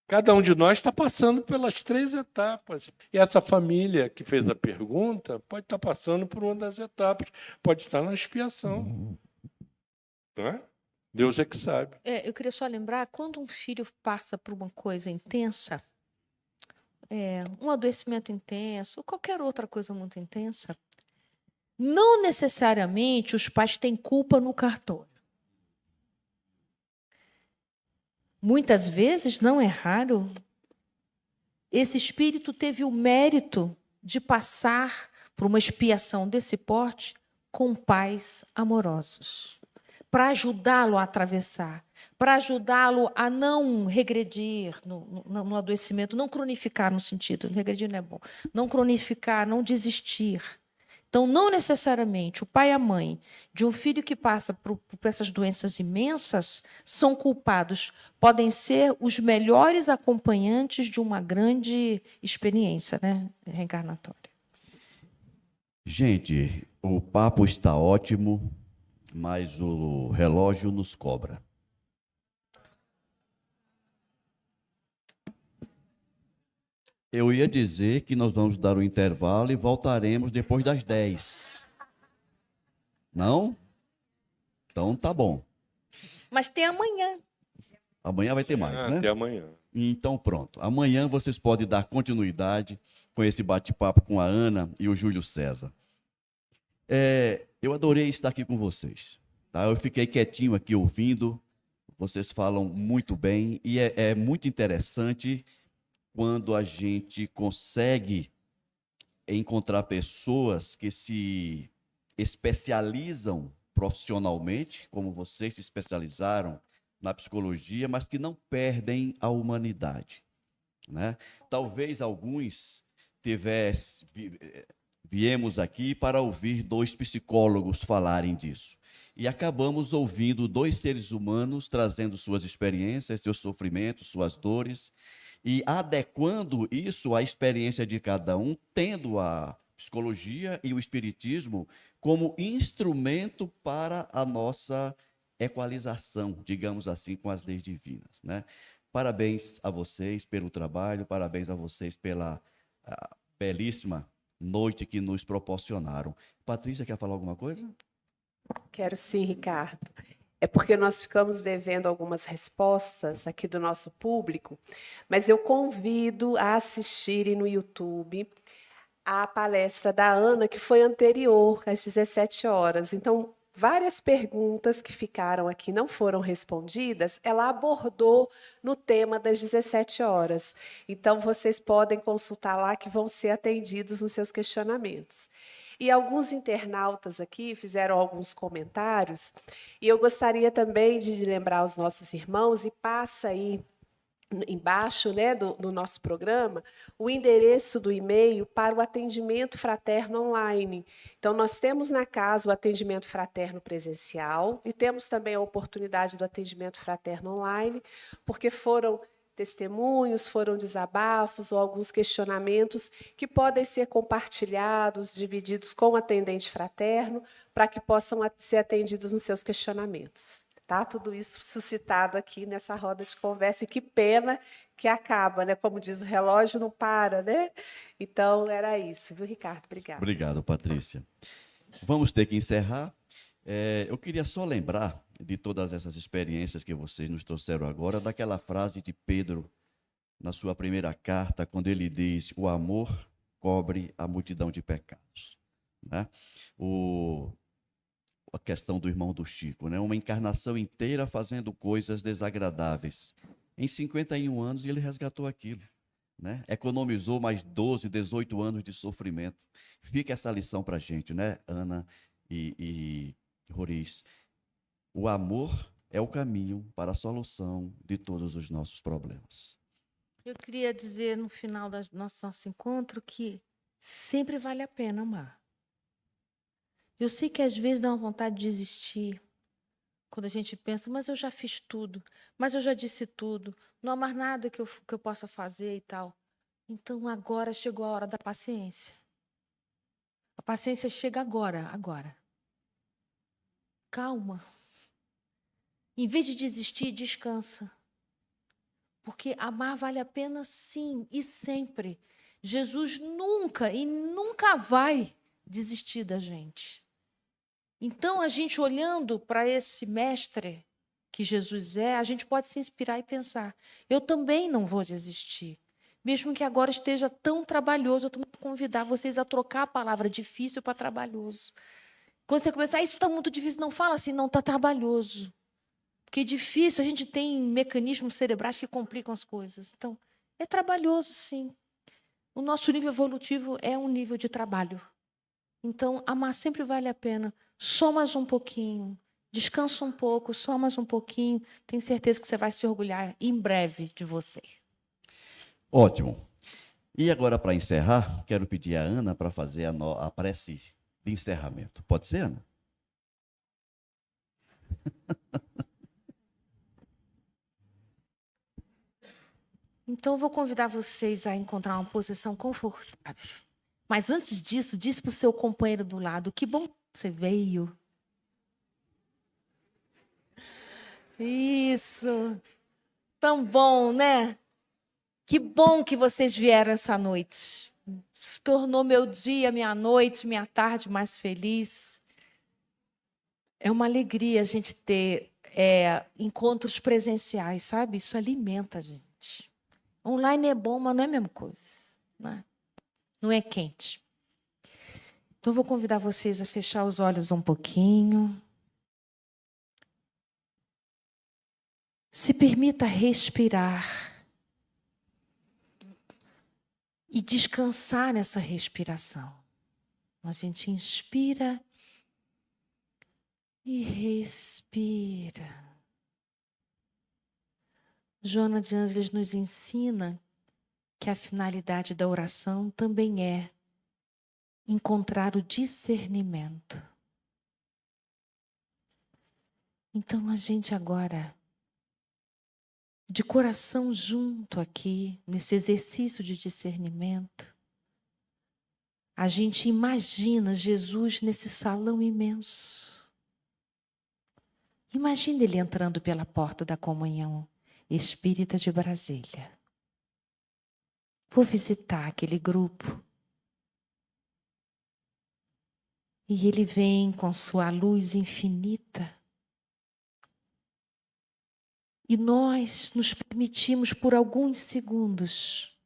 Cada um de nós está passando pelas 3 etapas. E essa família que fez a pergunta pode estar passando por uma das etapas, pode estar na expiação. Não é? Deus é que sabe. Eu queria só lembrar, quando um filho passa por uma coisa intensa, um adoecimento intenso, ou qualquer outra coisa muito intensa, não necessariamente os pais têm culpa no cartório. Muitas vezes, não é raro, esse espírito teve o mérito de passar por uma expiação desse porte com pais amorosos, para ajudá-lo a atravessar, para ajudá-lo a não regredir no adoecimento, não cronificar no sentido, regredir não é bom, não cronificar, não desistir. Então, não necessariamente o pai e a mãe de um filho que passa por essas doenças imensas são culpados. Podem ser os melhores acompanhantes de uma grande experiência, né, reencarnatória. Gente, o papo está ótimo, mas o relógio nos cobra. Eu ia dizer que nós vamos dar um intervalo e voltaremos depois das 10. Não? Então tá bom. Mas tem amanhã. Amanhã vai ter mais, né? Até amanhã. Então pronto. Amanhã vocês podem dar continuidade com esse bate-papo com a Ana e o Júlio César. Eu adorei estar aqui com vocês. Tá? Eu fiquei quietinho aqui ouvindo. Vocês falam muito bem e é muito interessante quando a gente consegue encontrar pessoas que se especializam profissionalmente, como vocês se especializaram na psicologia, mas que não perdem a humanidade, né? Talvez alguns viemos aqui para ouvir 2 psicólogos falarem disso. E acabamos ouvindo 2 seres humanos trazendo suas experiências, seus sofrimentos, suas dores, e adequando isso à experiência de cada um, tendo a psicologia e o espiritismo como instrumento para a nossa equalização, digamos assim, com as leis divinas, né? Parabéns a vocês pelo trabalho, parabéns a vocês pela belíssima noite que nos proporcionaram. Patrícia, quer falar alguma coisa? Quero sim, Ricardo. É porque nós ficamos devendo algumas respostas aqui do nosso público, mas eu convido a assistirem no YouTube a palestra da Ana, que foi anterior, às 17 horas. Então, várias perguntas que ficaram aqui, não foram respondidas, ela abordou no tema das 17 horas. Então, vocês podem consultar lá que vão ser atendidos nos seus questionamentos. E alguns internautas aqui fizeram alguns comentários, e eu gostaria também de lembrar aos nossos irmãos, e passa aí embaixo, né, do nosso programa, o endereço do e-mail para o atendimento fraterno online. Então, nós temos na casa o atendimento fraterno presencial e temos também a oportunidade do atendimento fraterno online, porque foram testemunhos, foram desabafos ou alguns questionamentos que podem ser compartilhados, divididos com o atendente fraterno, para que possam ser atendidos nos seus questionamentos. Tá? Tudo isso suscitado aqui nessa roda de conversa, e que pena que acaba, né? Como diz o relógio, não para, né? Então, era isso, viu, Ricardo? Obrigada. Obrigado, Patrícia. Vamos ter que encerrar. Eu queria só lembrar de todas essas experiências que vocês nos trouxeram agora, daquela frase de Pedro, na sua primeira carta, quando ele diz: o amor cobre a multidão de pecados. Né? A questão do irmão do Chico, né? Uma encarnação inteira fazendo coisas desagradáveis. Em 51 anos, ele resgatou aquilo. Né? Economizou mais 12, 18 anos de sofrimento. Fica essa lição para a gente, né, Ana e Roriz? O amor é o caminho para a solução de todos os nossos problemas. Eu queria dizer no final do nosso encontro que sempre vale a pena amar. Eu sei que às vezes dá uma vontade de desistir, quando a gente pensa, mas eu já fiz tudo, mas eu já disse tudo, não há mais nada que eu possa fazer e tal. Então agora chegou a hora da paciência. A paciência chega agora. Calma. Em vez de desistir, descansa. Porque amar vale a pena sim e sempre. Jesus nunca e nunca vai desistir da gente. Então, a gente olhando para esse mestre que Jesus é, a gente pode se inspirar e pensar: eu também não vou desistir. Mesmo que agora esteja tão trabalhoso, eu vou convidar vocês a trocar a palavra difícil para trabalhoso. Quando você começar, isso está muito difícil, não fala assim, não, está trabalhoso. Porque difícil, a gente tem mecanismos cerebrais que complicam as coisas. Então, é trabalhoso, sim. O nosso nível evolutivo é um nível de trabalho. Então, amar sempre vale a pena. Só mais um pouquinho. Descansa um pouco, só mais um pouquinho. Tenho certeza que você vai se orgulhar em breve de você. Ótimo. E agora, para encerrar, quero pedir a Ana para fazer a prece de encerramento. Pode ser, Ana? Então, eu vou convidar vocês a encontrar uma posição confortável. Mas antes disso, diz para o seu companheiro do lado: que bom que você veio. Isso. Tão bom, né? Que bom que vocês vieram essa noite. Tornou meu dia, minha noite, minha tarde mais feliz. É uma alegria a gente ter encontros presenciais, sabe? Isso alimenta a gente. Online é bom, mas não é a mesma coisa. Não é quente. Então, vou convidar vocês a fechar os olhos um pouquinho. Se permita respirar e descansar nessa respiração. A gente inspira e respira. Joana de Ângeles nos ensina que a finalidade da oração também é encontrar o discernimento. Então, a gente agora, de coração junto aqui, nesse exercício de discernimento, a gente imagina Jesus nesse salão imenso. Imagina ele entrando pela porta da comunhão espírita de Brasília. Vou visitar aquele grupo. E ele vem com sua luz infinita. E nós nos permitimos por alguns segundos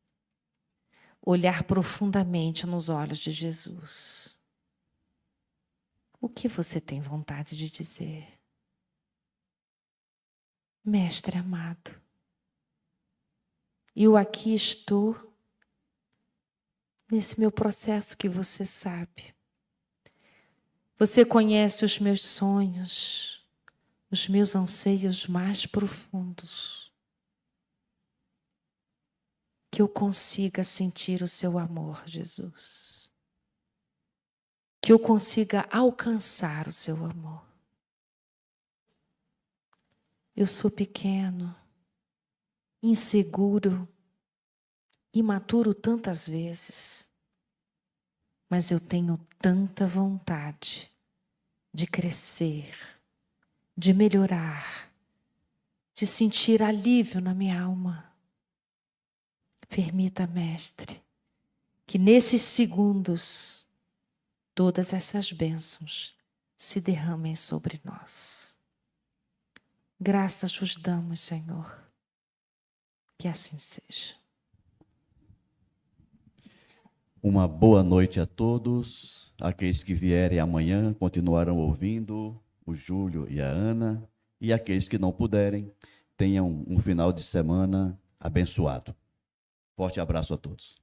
olhar profundamente nos olhos de Jesus. O que você tem vontade de dizer? Mestre amado, eu aqui estou nesse meu processo que você sabe. Você conhece os meus sonhos, os meus anseios mais profundos. Que eu consiga sentir o seu amor, Jesus. Que eu consiga alcançar o seu amor. Eu sou pequeno, inseguro, imaturo tantas vezes, mas eu tenho tanta vontade de crescer, de melhorar, de sentir alívio na minha alma. Permita, Mestre, que nesses segundos todas essas bênçãos se derramem sobre nós. Graças vos damos, Senhor. Que assim seja. Uma boa noite a todos. Aqueles que vierem amanhã continuarão ouvindo o Júlio e a Ana. E aqueles que não puderem, tenham um final de semana abençoado. Forte abraço a todos.